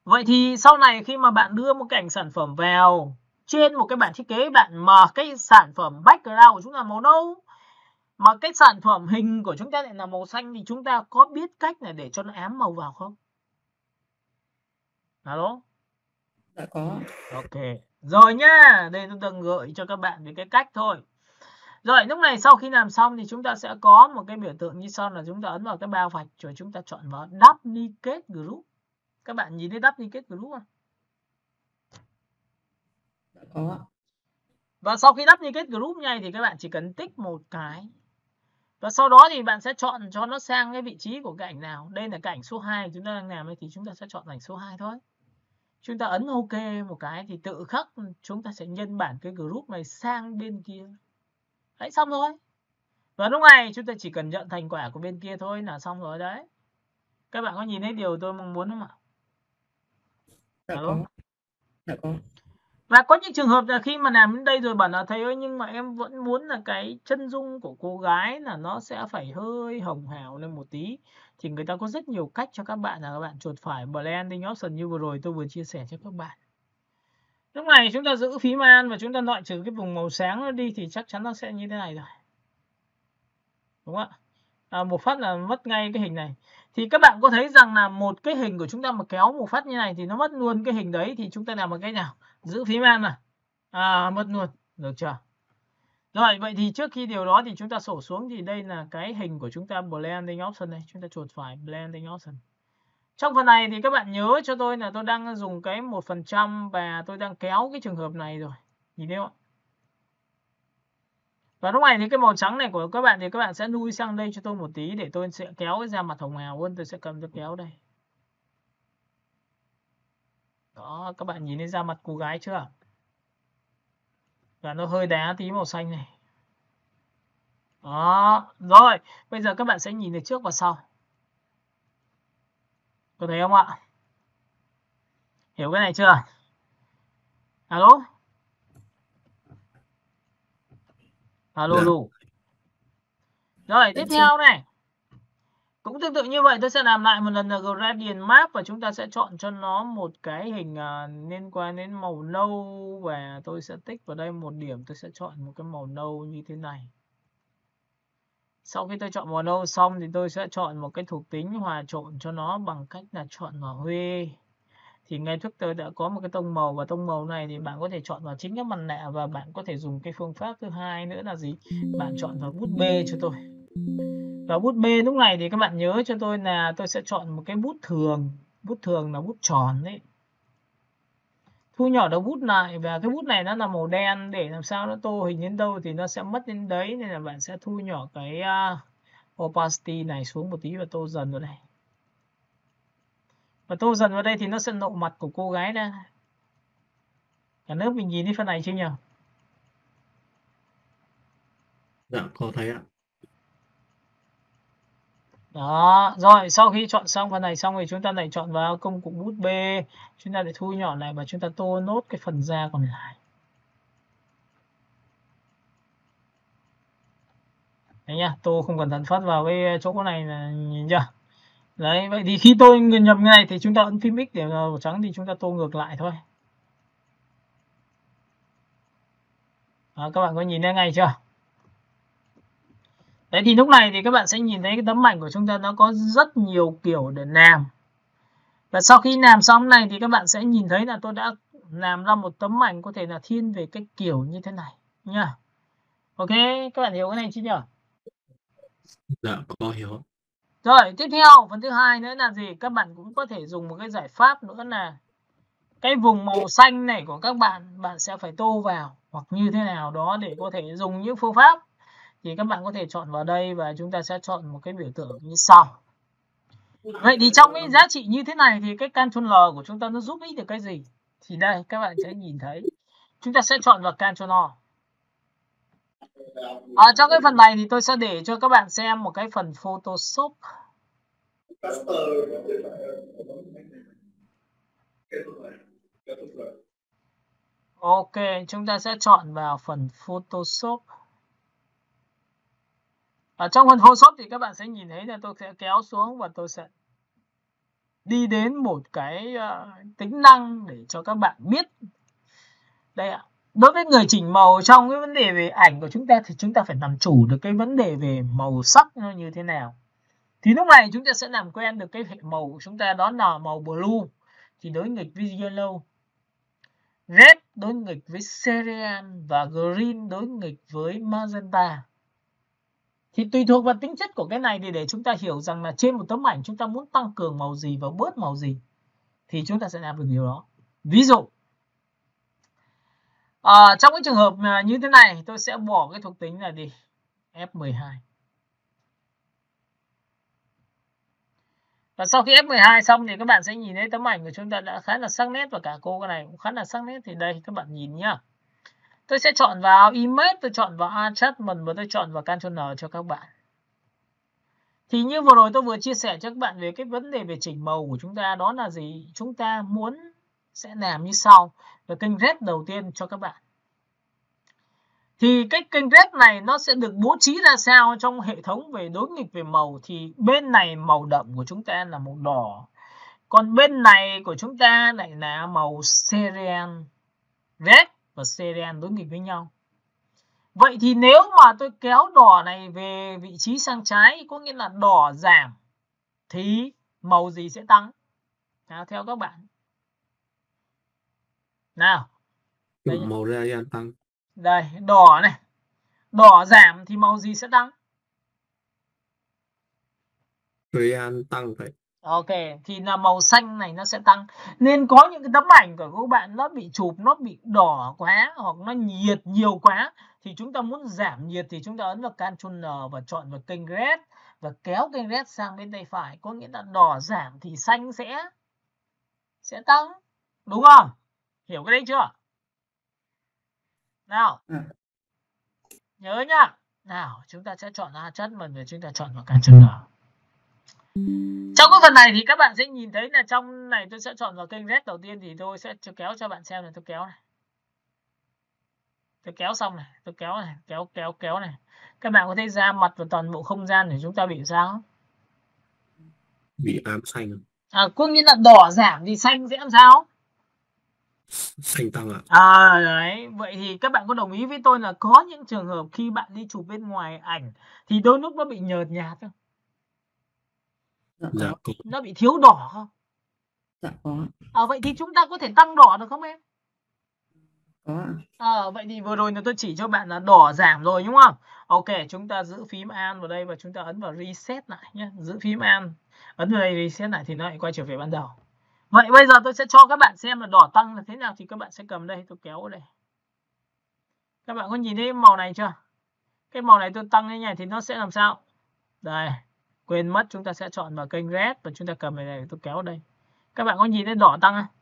[SPEAKER 1] Vậy thì sau này khi mà bạn đưa một cái ảnh sản phẩm vào trên một cái bản thiết kế, bạn mà cái sản phẩm background của chúng ta màu nâu, mà cái sản phẩm hình của chúng ta lại là màu xanh, thì chúng ta có biết cách này để cho nó ám màu vào không? Alo?
[SPEAKER 2] Dạ có.
[SPEAKER 1] Ok. Rồi nhá, đây tôi từng gợi cho các bạn về cái cách thôi. Rồi, lúc này sau khi làm xong thì chúng ta sẽ có một cái biểu tượng như sau, là chúng ta ấn vào cái bao vạch rồi chúng ta chọn vào Duplicate Group. Các bạn nhìn thấy Duplicate Group không?
[SPEAKER 2] Dạ có.
[SPEAKER 1] Và sau khi Duplicate Group này thì các bạn chỉ cần tích một cái. Và sau đó thì bạn sẽ chọn cho nó sang cái vị trí của cái ảnh nào. Đây là cái ảnh số 2 chúng ta đang làm thì chúng ta sẽ chọn ảnh số 2 thôi. Chúng ta ấn OK một cái thì tự khắc chúng ta sẽ nhân bản cái group này sang bên kia. Đấy, xong rồi. Và lúc này chúng ta chỉ cần nhận thành quả của bên kia thôi là xong rồi đấy. Các bạn có nhìn thấy điều tôi mong muốn không ạ?
[SPEAKER 2] Dạ có. Dạ có.
[SPEAKER 1] Và có những trường hợp là khi mà làm đến đây rồi bảo là thầy ơi, nhưng mà em vẫn muốn là cái chân dung của cô gái là nó sẽ phải hơi hồng hào lên một tí. Thì người ta có rất nhiều cách cho các bạn, là các bạn chuột phải blending option như vừa rồi tôi vừa chia sẻ cho các bạn. Lúc này chúng ta giữ phím Alt và chúng ta loại trừ cái vùng màu sáng nó đi thì chắc chắn nó sẽ như thế này rồi. Đúng không ạ? Một phát là mất ngay cái hình này. Thì các bạn có thấy rằng là một cái hình của chúng ta mà kéo một phát như này thì nó mất luôn cái hình đấy, thì chúng ta làm một cái nào? Giữ phím Alt này. Mất luôn. Được chưa? Rồi, vậy thì trước khi điều đó thì chúng ta sổ xuống, thì đây là cái hình của chúng ta, blending option này, chúng ta chuột phải blending option. Trong phần này thì các bạn nhớ cho tôi là tôi đang dùng cái 1% và tôi đang kéo cái trường hợp này rồi. Nhìn thấy không ạ? Và lúc này thì cái màu trắng này của các bạn thì các bạn sẽ lui sang đây cho tôi một tí để tôi sẽ kéo cái da mặt hồng hào hơn, tôi sẽ cầm cho kéo đây. Đó, các bạn nhìn thấy da mặt cô gái chưa? Và nó hơi đá tí màu xanh này. Đó, rồi, bây giờ các bạn sẽ nhìn được trước và sau. Có thấy không ạ? Hiểu cái này chưa? Alo? Alo,
[SPEAKER 3] Dạ.
[SPEAKER 1] Lu. Rồi, tiếp theo này. Cũng tương tự như vậy, tôi sẽ làm lại một lần là gradient map và chúng ta sẽ chọn cho nó một cái hình liên quan đến màu nâu, và tôi sẽ tích vào đây một điểm, tôi sẽ chọn một cái màu nâu như thế này. Sau khi tôi chọn màu nâu xong thì tôi sẽ chọn một cái thuộc tính hòa trộn cho nó bằng cách là chọn vào Huê. Thì ngay trước tôi đã có một cái tông màu, và tông màu này thì bạn có thể chọn vào chính cái mặt nạ, và bạn có thể dùng cái phương pháp thứ hai nữa là gì? Bạn chọn vào bút B cho tôi. Và bút B lúc này thì các bạn nhớ cho tôi là tôi sẽ chọn một cái bút thường là bút tròn đấy. Thu nhỏ đầu bút lại, và cái bút này nó là màu đen, để làm sao nó tô hình đến đâu thì nó sẽ mất đến đấy, nên là bạn sẽ thu nhỏ cái opacity này xuống một tí và tô dần vào đây. Và tô dần vào đây thì nó sẽ lộ mặt của cô gái ra. Cả nước mình nhìn thấy phần này chưa nhỉ?
[SPEAKER 3] Dạ, có thấy ạ.
[SPEAKER 1] Đó, rồi sau khi chọn xong phần này xong thì chúng ta lại chọn vào công cụ bút B, chúng ta lại thu nhỏ lại và chúng ta tô nốt cái phần da còn lại. Đấy nhá, tô không cẩn thận phát vào cái chỗ này là nhìn chưa? Đấy, vậy thì khi tôi nhập cái này thì chúng ta ấn phím X để màu trắng thì chúng ta tô ngược lại thôi. Đó, các bạn có nhìn thấy ngay chưa? Đấy thì lúc này thì các bạn sẽ nhìn thấy cái tấm ảnh của chúng ta nó có rất nhiều kiểu để làm. Và sau khi làm xong này thì các bạn sẽ nhìn thấy là tôi đã làm ra một tấm ảnh có thể là thiên về cái kiểu như thế này nha. Ok, các bạn hiểu cái này chưa nhỉ?
[SPEAKER 3] Dạ, có hiểu.
[SPEAKER 1] Rồi, tiếp theo phần thứ hai nữa là gì? Các bạn cũng có thể dùng một cái giải pháp nữa là cái vùng màu xanh này của các bạn sẽ phải tô vào hoặc như thế nào đó để có thể dùng những phương pháp. Thì các bạn có thể chọn vào đây và chúng ta sẽ chọn một cái biểu tượng như sau. Vậy thì trong cái giá trị như thế này thì cái Ctrl L của chúng ta nó giúp ích được cái gì? Thì đây các bạn sẽ nhìn thấy. Chúng ta sẽ chọn vào Ctrl L. Trong cái phần này thì tôi sẽ để cho các bạn xem một cái phần Photoshop. Ok, chúng ta sẽ chọn vào phần Photoshop. Ở trong phần Photoshop thì các bạn sẽ nhìn thấy là tôi sẽ kéo xuống và tôi sẽ đi đến một cái tính năng để cho các bạn biết. Đây ạ. Đối với người chỉnh màu trong cái vấn đề về ảnh của chúng ta thì chúng ta phải làm chủ được cái vấn đề về màu sắc nó như thế nào. Thì lúc này chúng ta sẽ làm quen được cái hệ màu của chúng ta, đó là màu blue thì đối nghịch với yellow, red đối nghịch với cyan và green đối nghịch với magenta. Thì tùy thuộc vào tính chất của cái này thì để chúng ta hiểu rằng là trên một tấm ảnh chúng ta muốn tăng cường màu gì và bớt màu gì thì chúng ta sẽ làm được điều đó. Ví dụ trong cái trường hợp như thế này tôi sẽ bỏ cái thuộc tính là đi F12. Và sau khi F12 xong thì các bạn sẽ nhìn thấy tấm ảnh của chúng ta đã khá là sắc nét và cả cô này cũng khá là sắc nét. Thì đây các bạn nhìn nhá. Tôi sẽ chọn vào Image, tôi chọn vào Adjustment và tôi chọn vào Ctrl N cho các bạn. Thì như vừa rồi tôi vừa chia sẻ cho các bạn về cái vấn đề về chỉnh màu của chúng ta, đó là gì? Chúng ta muốn sẽ làm như sau. Và kênh red đầu tiên cho các bạn. Thì cái kênh red này nó sẽ được bố trí ra sao trong hệ thống về đối nghịch về màu. Thì bên này màu đậm của chúng ta là màu đỏ. Còn bên này của chúng ta lại là màu cyan. Red và cyan đối nghịch với nhau. Vậy thì nếu mà tôi kéo đỏ này về vị trí sang trái, có nghĩa là đỏ giảm, thì màu gì sẽ tăng? Nào, theo các bạn. Nào.
[SPEAKER 3] Đây, màu cyan tăng.
[SPEAKER 1] Đây, đỏ này. Đỏ giảm thì màu gì sẽ tăng?
[SPEAKER 3] Cyan tăng vậy.
[SPEAKER 1] Ok, thì là màu xanh này nó sẽ tăng. Nên có những cái tấm ảnh của các bạn nó bị chụp, nó bị đỏ quá hoặc nó nhiệt nhiều quá. Thì chúng ta muốn giảm nhiệt thì chúng ta ấn vào Ctrl N và chọn vào kênh red. Và kéo kênh red sang bên tay phải. Có nghĩa là đỏ giảm thì xanh sẽ tăng. Đúng không? Hiểu cái đấy chưa? Nào. Nhớ nhá. Nào, chúng ta sẽ chọn Adjustment và chúng ta chọn vào Ctrl N. Trong cái phần này thì các bạn sẽ nhìn thấy là trong này tôi sẽ chọn vào kênh red đầu tiên thì tôi sẽ kéo cho bạn xem này, tôi kéo này. Tôi kéo xong này, tôi kéo này, kéo này. Các bạn có thấy ra mặt vào toàn bộ không gian để chúng ta bị sao?
[SPEAKER 3] Bị ám xanh.
[SPEAKER 1] Có nghĩa là đỏ giảm thì xanh sẽ làm sao?
[SPEAKER 3] Xanh tăng ạ.
[SPEAKER 1] Đấy, vậy thì các bạn có đồng ý với tôi là có những trường hợp khi bạn đi chụp bên ngoài ảnh thì đôi lúc nó bị nhợt nhạt không?
[SPEAKER 3] Dạ,
[SPEAKER 1] nó bị thiếu đỏ không?
[SPEAKER 2] Dạ có.
[SPEAKER 1] Vậy thì chúng ta có thể tăng đỏ được không em?
[SPEAKER 2] Có.
[SPEAKER 1] Vậy thì vừa rồi là tôi chỉ cho bạn là đỏ giảm rồi đúng không? Ok, chúng ta giữ phím Alt vào đây và chúng ta ấn vào Reset lại nhé. Giữ phím Alt, ấn vào đây Reset lại thì nó lại quay trở về ban đầu. Vậy bây giờ tôi sẽ cho các bạn xem là đỏ tăng là thế nào thì các bạn sẽ cầm đây, tôi kéo ở đây. Các bạn có nhìn thấy màu này chưa? Cái màu này tôi tăng như này thì nó sẽ làm sao? Đây, quên mất chúng ta sẽ chọn vào kênh red và chúng ta cầm về này tôi kéo ở đây. Các bạn có nhìn thấy đỏ tăng không?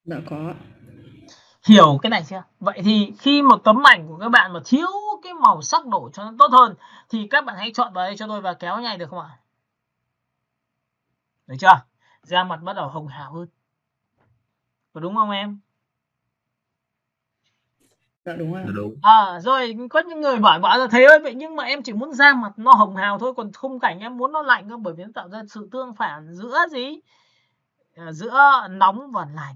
[SPEAKER 2] Dạ có.
[SPEAKER 1] Hiểu cái này chưa? Vậy thì khi một tấm ảnh của các bạn mà thiếu cái màu sắc độ cho nó tốt hơn thì các bạn hãy chọn vào đây cho tôi và kéo nhảy được không ạ? Được chưa? Da mặt bắt đầu hồng hào hơn. Có đúng không em?
[SPEAKER 2] Dạ đúng rồi.
[SPEAKER 3] Dạ đúng.
[SPEAKER 1] Rồi có những người bảo là thầy ơi vậy nhưng mà em chỉ muốn da mặt nó hồng hào thôi, còn khung cảnh em muốn nó lạnh cơ, bởi vì nó tạo ra sự tương phản giữa gì? Giữa nóng và lạnh.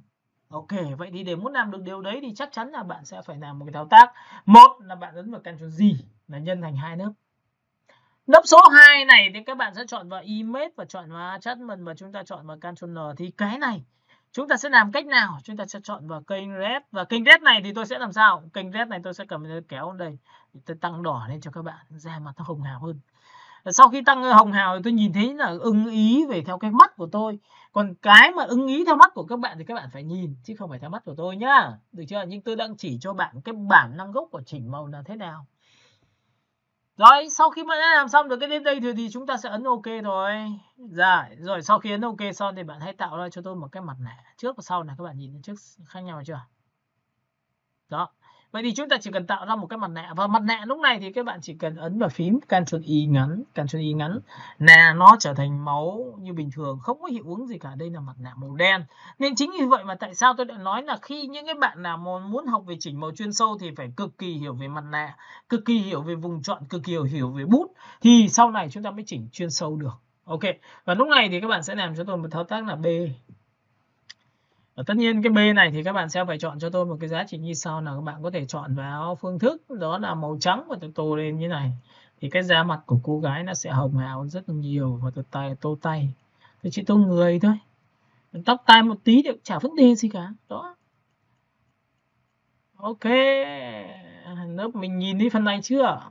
[SPEAKER 1] Ok, vậy thì để muốn làm được điều đấy thì chắc chắn là bạn sẽ phải làm một cái thao tác. Một là bạn ấn vào Ctrl G là nhân thành hai lớp. Nấp số 2 này thì các bạn sẽ chọn vào image và chọn vào adjustment và chúng ta chọn vào Ctrl N. Thì cái này chúng ta sẽ làm cách nào? Chúng ta sẽ chọn vào kênh red, và kênh red này thì tôi sẽ làm sao? Kênh red này tôi sẽ cầm kéo đây, tôi tăng đỏ lên cho các bạn, da mặt nó hồng hào hơn. Sau khi tăng hồng hào thì tôi nhìn thấy là ưng ý về theo cái mắt của tôi. Còn cái mà ưng ý theo mắt của các bạn thì các bạn phải nhìn chứ không phải theo mắt của tôi nhá. Được chưa? Nhưng tôi đang chỉ cho bạn cái bản năng gốc của chỉnh màu là thế nào. Rồi, sau khi mà đã làm xong được cái đến đây thì chúng ta sẽ ấn OK thôi. Rồi sau khi ấn OK xong thì bạn hãy tạo ra cho tôi một cái mặt nạ trước và sau này, các bạn nhìn trước khác nhau chưa? Đó. Vậy thì chúng ta chỉ cần tạo ra một cái mặt nạ, và mặt nạ lúc này thì các bạn chỉ cần ấn vào phím Ctrl Y ngắn là nó trở thành màu như bình thường, không có hiệu ứng gì cả. Đây là mặt nạ màu đen. Nên chính vì vậy mà tại sao tôi đã nói là khi những cái bạn nào muốn học về chỉnh màu chuyên sâu thì phải cực kỳ hiểu về mặt nạ, cực kỳ hiểu về vùng chọn, cực kỳ hiểu về bút, thì sau này chúng ta mới chỉnh chuyên sâu được. Ok. Và lúc này thì các bạn sẽ làm cho tôi một thao tác là B. Và tất nhiên cái B này thì các bạn sẽ phải chọn cho tôi một cái giá trị như sau, là các bạn có thể chọn vào phương thức đó là màu trắng và tôi tô lên như này. Thì cái da mặt của cô gái nó sẽ hồng hào rất là nhiều, và tôi tô tay. Tôi chỉ tô người thôi. Tóc tai một tí thì chả vấn đề gì cả. Đó. Ok. Lớp mình nhìn thấy phần này chưa?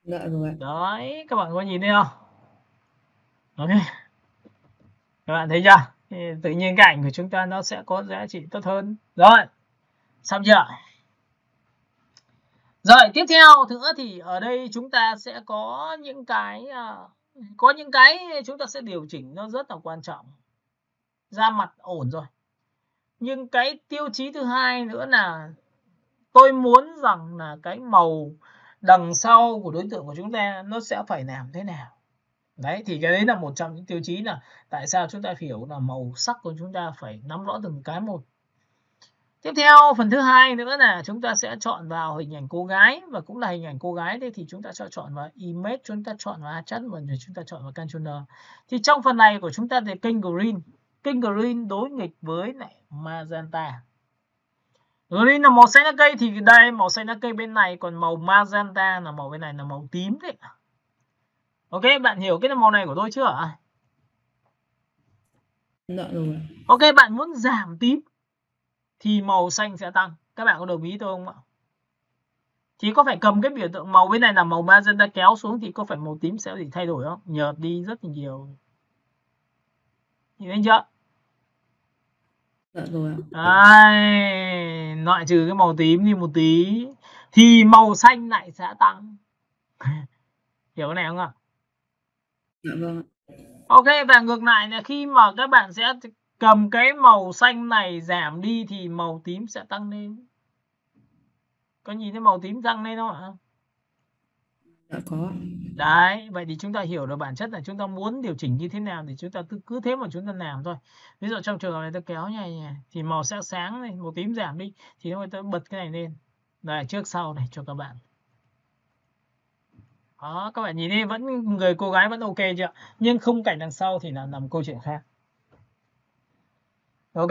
[SPEAKER 2] Dạ rồi.
[SPEAKER 1] Đấy, các bạn có nhìn thấy không? Ok. Các bạn thấy chưa? Thì tự nhiên cái ảnh của chúng ta nó sẽ có giá trị tốt hơn. Rồi. Xong chưa? Rồi, tiếp theo nữa thì ở đây chúng ta sẽ có những cái chúng ta sẽ điều chỉnh nó rất là quan trọng. Da mặt ổn rồi. Nhưng cái tiêu chí thứ hai nữa là tôi muốn rằng là cái màu đằng sau của đối tượng của chúng ta nó sẽ phải làm thế nào. Đấy, thì cái đấy là một trong những tiêu chí là tại sao chúng ta hiểu là màu sắc của chúng ta phải nắm rõ từng cái một. Tiếp theo phần thứ hai nữa là chúng ta sẽ chọn vào hình ảnh cô gái, và cũng là hình ảnh cô gái đây thì chúng ta sẽ chọn vào image, chúng ta chọn vào adjustment rồi chúng ta chọn vào Ctrl N. Thì trong phần này của chúng ta thì kênh green đối nghịch với lại magenta. Green là màu xanh lá cây thì đây màu xanh lá cây bên này, còn màu magenta là màu bên này là màu tím đấy. Ok, bạn hiểu cái màu này của tôi chưa ạ?
[SPEAKER 2] Dạ rồi.
[SPEAKER 1] Ok, bạn muốn giảm tím thì màu xanh sẽ tăng. Các bạn có đồng ý tôi không ạ? Thì có phải cầm cái biểu tượng màu bên này là màu magenta kéo xuống thì có phải màu tím sẽ thay đổi không? Nhợt đi rất là nhiều. Nhìn thấy chưa?
[SPEAKER 2] Dạ rồi ạ.
[SPEAKER 1] Đấy, loại trừ cái màu tím đi một tí thì màu xanh lại sẽ tăng. Hiểu cái này không ạ?
[SPEAKER 2] Dạ vâng.
[SPEAKER 1] Ok, và ngược lại là khi mà các bạn sẽ cầm cái màu xanh này giảm đi thì màu tím sẽ tăng lên. Có nhìn thấy màu tím tăng lên không ạ?
[SPEAKER 2] Dạ có.
[SPEAKER 1] Đấy, vậy thì chúng ta hiểu được bản chất là chúng ta muốn điều chỉnh như thế nào thì chúng ta cứ thế mà chúng ta làm thôi. Ví dụ trong trường hợp này tôi kéo như này thì màu sẽ sáng này, màu tím giảm đi thì tôi bật cái này lên. Đây, trước sau này cho các bạn. Đó, các bạn nhìn đi, vẫn người cô gái vẫn ok chưa? Nhưng khung cảnh đằng sau thì là nằm câu chuyện khác. Ok.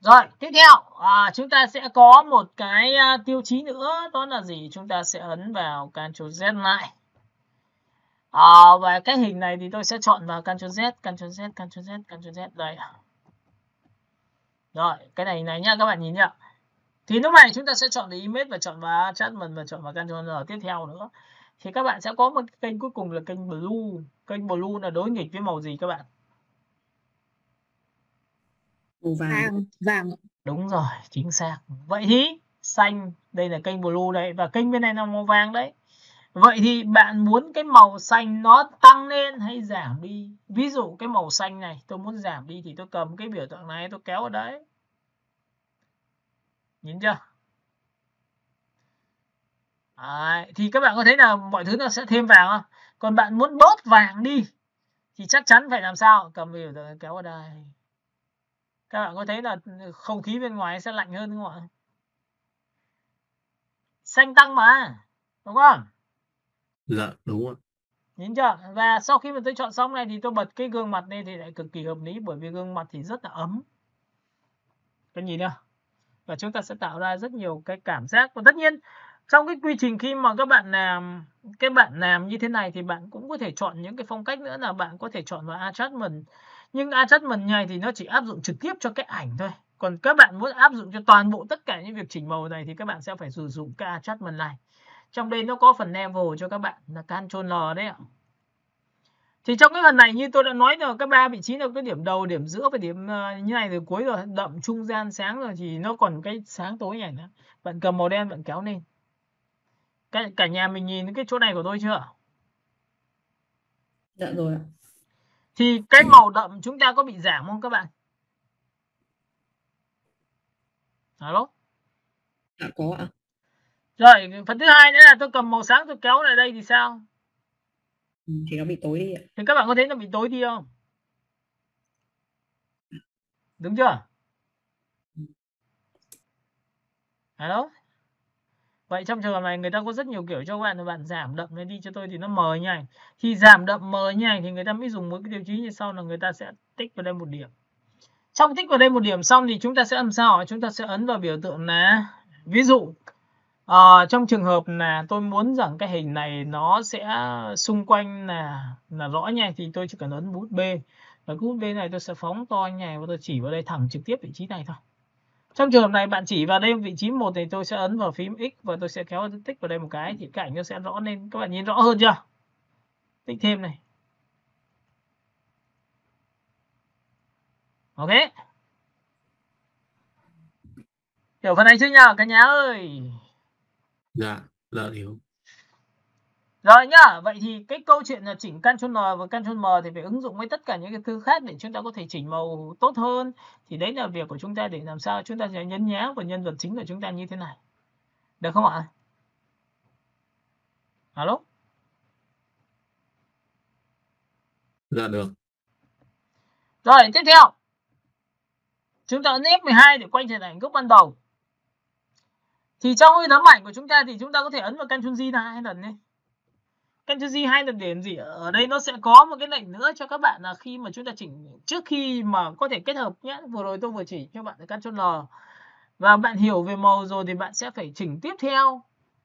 [SPEAKER 1] Rồi, tiếp theo chúng ta sẽ có một cái tiêu chí nữa, đó là gì? Chúng ta sẽ ấn vào Ctrl Z lại. Và cái hình này thì tôi sẽ chọn vào Ctrl Z, Ctrl Z, Ctrl Z, Ctrl Z đây. Rồi, cái này nhá, các bạn nhìn nhá. Thì lúc này chúng ta sẽ chọn vào image và chọn vào adjustment và chọn vào Ctrl N tiếp theo nữa. Thì các bạn sẽ có một kênh cuối cùng là kênh blue. Kênh blue là đối nghịch với màu gì các bạn?
[SPEAKER 2] Màu vàng.
[SPEAKER 1] Đúng rồi, chính xác. Vậy thì xanh, đây là kênh blue đấy, và kênh bên này là màu vàng đấy. Vậy thì bạn muốn cái màu xanh nó tăng lên hay giảm đi? Ví dụ cái màu xanh này tôi muốn giảm đi thì tôi cầm cái biểu tượng này tôi kéo ở đấy. Nhìn chưa? Đấy, thì các bạn có thấy là mọi thứ nó sẽ thêm vàng không? Còn bạn muốn bớt vàng đi thì chắc chắn phải làm sao? Cầm biểu tượng kéo ở đây. Các bạn có thấy là không khí bên ngoài sẽ lạnh hơn đúng không ạ? Xanh tăng mà, đúng không?
[SPEAKER 3] Dạ đúng ạ.
[SPEAKER 1] Nhìn chưa? Và sau khi mà tôi chọn xong này thì tôi bật cái gương mặt lên thì lại cực kỳ hợp lý, bởi vì gương mặt thì rất là ấm. Các nhìn chưa? và chúng ta sẽ tạo ra rất nhiều cái cảm giác. Và tất nhiên trong cái quy trình khi mà các bạn làm như thế này thì bạn cũng có thể chọn những cái phong cách nữa, là bạn có thể chọn vào adjustment. Nhưng adjustment này thì nó chỉ áp dụng trực tiếp cho cái ảnh thôi. Còn các bạn muốn áp dụng cho toàn bộ tất cả những việc chỉnh màu này thì các bạn sẽ phải sử dụng cái adjustment này. Trong đây nó có phần level cho các bạn là Ctrl L đấy ạ. Thì trong cái phần này như tôi đã nói rồi, các 3 vị trí là cái điểm đầu, điểm giữa và điểm như này từ cuối rồi, đậm, trung gian, sáng rồi, thì nó còn cái sáng tối này nữa. Bạn cầm màu đen bạn kéo lên. Cả nhà mình nhìn cái chỗ này của tôi chưa?
[SPEAKER 2] Dạ rồi ạ.
[SPEAKER 1] Thì cái màu đậm chúng ta có bị giảm không các bạn? Alo?
[SPEAKER 2] Dạ có ạ.
[SPEAKER 1] Rồi, phần thứ hai nữa là tôi cầm màu sáng tôi kéo lại đây thì sao?
[SPEAKER 2] Thì nó bị tối đi ạ.
[SPEAKER 1] Thì các bạn có thấy nó bị tối đi không? Đúng chưa? Alo? Vậy trong trường hợp này người ta có rất nhiều kiểu cho bạn, là bạn giảm đậm lên đi cho tôi thì nó mờ như này. Thì giảm đậm mờ như này thì người ta mới dùng một cái tiêu chí như sau, là người ta sẽ tích vào đây một điểm. Trong tích vào đây một điểm xong thì chúng ta sẽ làm sao? Chúng ta sẽ ấn vào biểu tượng là, ví dụ trong trường hợp là tôi muốn rằng cái hình này nó sẽ xung quanh là rõ nha, thì tôi chỉ cần ấn bút B. Và bút B này tôi sẽ phóng to như này và tôi chỉ vào đây thẳng trực tiếp vị trí này thôi. Trong trường hợp này bạn chỉ vào đây vị trí 1 thì tôi sẽ ấn vào phím X và tôi sẽ kéo tích vào đây một cái thì cái ảnh nó sẽ rõ lên. Các bạn nhìn rõ hơn chưa? Tích thêm này. Ok. Hiểu phần này chưa nhờ cả nhà ơi?
[SPEAKER 3] Dạ hiểu.
[SPEAKER 1] Rồi nhá, vậy thì cái câu chuyện là chỉnh Ctrl N và Ctrl M thì phải ứng dụng với tất cả những cái thứ khác để chúng ta có thể chỉnh màu tốt hơn. Thì đấy là việc của chúng ta để làm sao chúng ta sẽ nhấn nhá vào nhân vật chính của chúng ta như thế này. Được không ạ? Alo?
[SPEAKER 3] Dạ được.
[SPEAKER 1] Rồi, tiếp theo. Chúng ta ấn F12 để quay trở lại góc ban đầu. Thì trong cái tấm ảnh của chúng ta thì chúng ta có thể ấn vào Ctrl G là 2 lần đi. Ctrl G 2 lần để làm gì? Ở đây nó sẽ có một cái lệnh nữa cho các bạn là khi mà chúng ta chỉnh, trước khi mà có thể kết hợp nhé. Vừa rồi tôi vừa chỉ cho bạn là Ctrl L. Và bạn hiểu về màu rồi thì bạn sẽ phải chỉnh tiếp theo.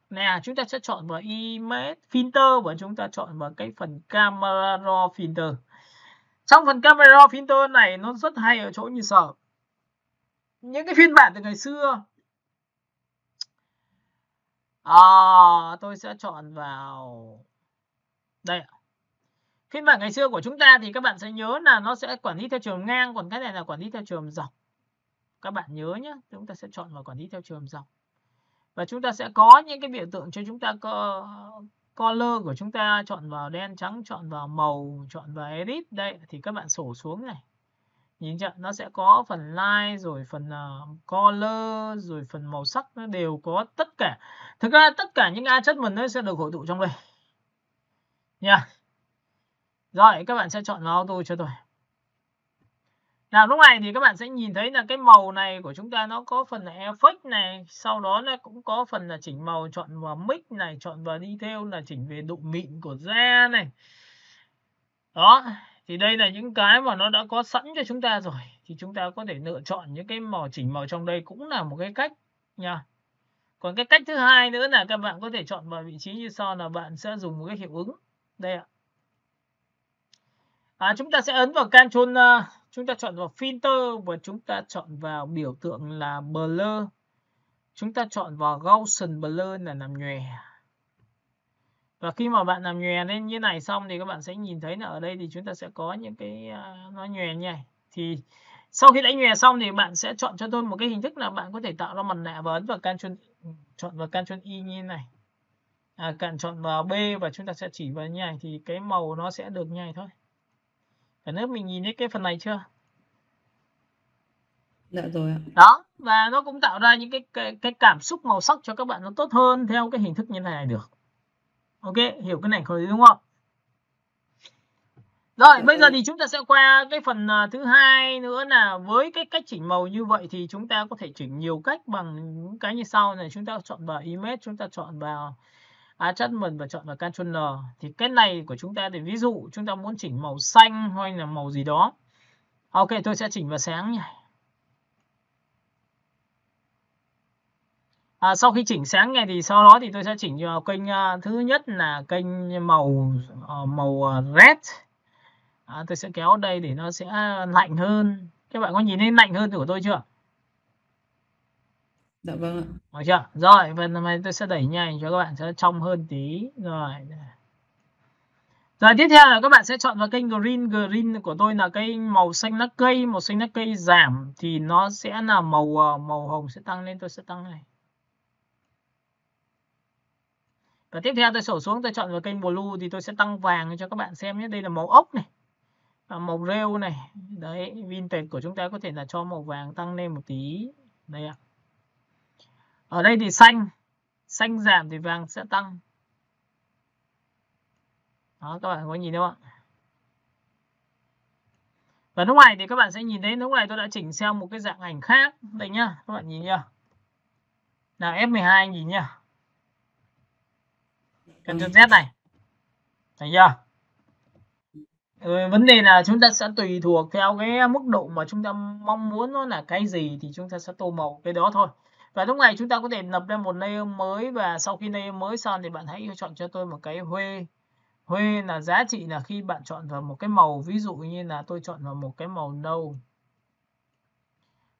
[SPEAKER 1] Nè, chúng ta sẽ chọn vào Image Filter và chúng ta chọn vào cái phần Camera Raw Filter. Trong phần Camera Raw Filter này nó rất hay ở chỗ như sau. Những cái phiên bản từ ngày xưa, tôi sẽ chọn vào đây. Phiên bản ngày xưa của chúng ta thì các bạn sẽ nhớ là nó sẽ quản lý theo chiều ngang, còn cái này là quản lý theo chiều dọc. Các bạn nhớ nhé, chúng ta sẽ chọn vào quản lý theo chiều dọc. Và chúng ta sẽ có những cái biểu tượng cho chúng ta có color của chúng ta, chọn vào đen trắng, chọn vào màu, chọn vào edit. Đây thì các bạn sổ xuống này. Nhìn chưa? Nó sẽ có phần line rồi phần color rồi phần màu sắc, nó đều có tất cả. Thực ra tất cả những adjustment nó sẽ được hội tụ trong đây. Nha. Rồi các bạn sẽ chọn vào auto cho tôi. Nào lúc này thì các bạn sẽ nhìn thấy là cái màu này của chúng ta nó có phần là effect này, sau đó nó cũng có phần là chỉnh màu, chọn vào mix này, chọn vào detail là chỉnh về độ mịn của da này. Đó, thì đây là những cái mà nó đã có sẵn cho chúng ta rồi. Thì chúng ta có thể lựa chọn những cái màu chỉnh màu trong đây cũng là một cái cách nha. Còn cái cách thứ hai nữa là các bạn có thể chọn vào vị trí như sau, là bạn sẽ dùng một cái hiệu ứng. Đây ạ. Chúng ta sẽ ấn vào Ctrl, chúng ta chọn vào Filter và chúng ta chọn vào biểu tượng là Blur. Chúng ta chọn vào Gaussian Blur là làm nhòe. Và khi mà bạn làm nhòe lên như này xong thì các bạn sẽ nhìn thấy là ở đây thì chúng ta sẽ có những cái nó nhòe như này. Thì sau khi đã nhòe xong thì bạn sẽ chọn cho tôi một cái hình thức là bạn có thể tạo ra mặt nạ và ấn vào chọn vào Ctrl Y như này. Chọn vào B và chúng ta sẽ chỉ vào như này thì cái màu nó sẽ được như này thôi. Cả nước mình nhìn thấy cái phần này chưa?
[SPEAKER 2] Dạ rồi ạ.
[SPEAKER 1] Đó, và nó cũng tạo ra những cái cảm xúc màu sắc cho các bạn nó tốt hơn theo cái hình thức như này được. Ok, hiểu cái này rồi đúng không? Rồi, bây giờ thì chúng ta sẽ qua cái phần thứ hai nữa là với cái cách chỉnh màu như vậy thì chúng ta có thể chỉnh nhiều cách bằng những cái như sau này. Chúng ta chọn vào Image, chúng ta chọn vào Adjustment và chọn vào Ctrl N. Thì cái này của chúng ta thì ví dụ chúng ta muốn chỉnh màu xanh hay là màu gì đó. Ok, tôi sẽ chỉnh vào sáng nhỉ. Sau khi chỉnh sáng này thì sau đó thì tôi sẽ chỉnh vào kênh thứ nhất là kênh màu red. Tôi sẽ kéo đây để nó sẽ lạnh hơn. Các bạn có nhìn thấy lạnh hơn của tôi chưa?
[SPEAKER 2] Dạ vâng ạ.
[SPEAKER 1] Được chưa? Rồi, phần này tôi sẽ đẩy nhanh cho các bạn sẽ trong hơn tí. Rồi. Rồi tiếp theo là các bạn sẽ chọn vào kênh green. Green của tôi là kênh màu xanh lá cây, màu xanh lá cây giảm thì nó sẽ là màu hồng sẽ tăng lên, tôi sẽ tăng này. Và tiếp theo tôi sổ xuống, tôi chọn vào kênh blue thì tôi sẽ tăng vàng cho các bạn xem nhé. Đây là màu ốc này, màu rêu này. Đấy, vintage của chúng ta có thể là cho màu vàng tăng lên một tí. Đây ạ. Ở đây thì xanh giảm thì vàng sẽ tăng. Đó, các bạn có nhìn thấy không ạ? Và lúc này thì các bạn sẽ nhìn thấy lúc này tôi đã chỉnh sang một cái dạng ảnh khác. Đây nhá, các bạn nhìn nhá. Là F12 nhìn nhá. Ctrl Z này. Thấy chưa? Vấn đề là chúng ta sẽ tùy thuộc theo cái mức độ mà chúng ta mong muốn nó là cái gì thì chúng ta sẽ tô màu cái đó thôi. Và lúc này chúng ta có thể lập ra một layer mới, và sau khi layer mới xong thì bạn hãy chọn cho tôi một cái huê. Huê là giá trị là khi bạn chọn vào một cái màu, ví dụ như là tôi chọn vào một cái màu nâu.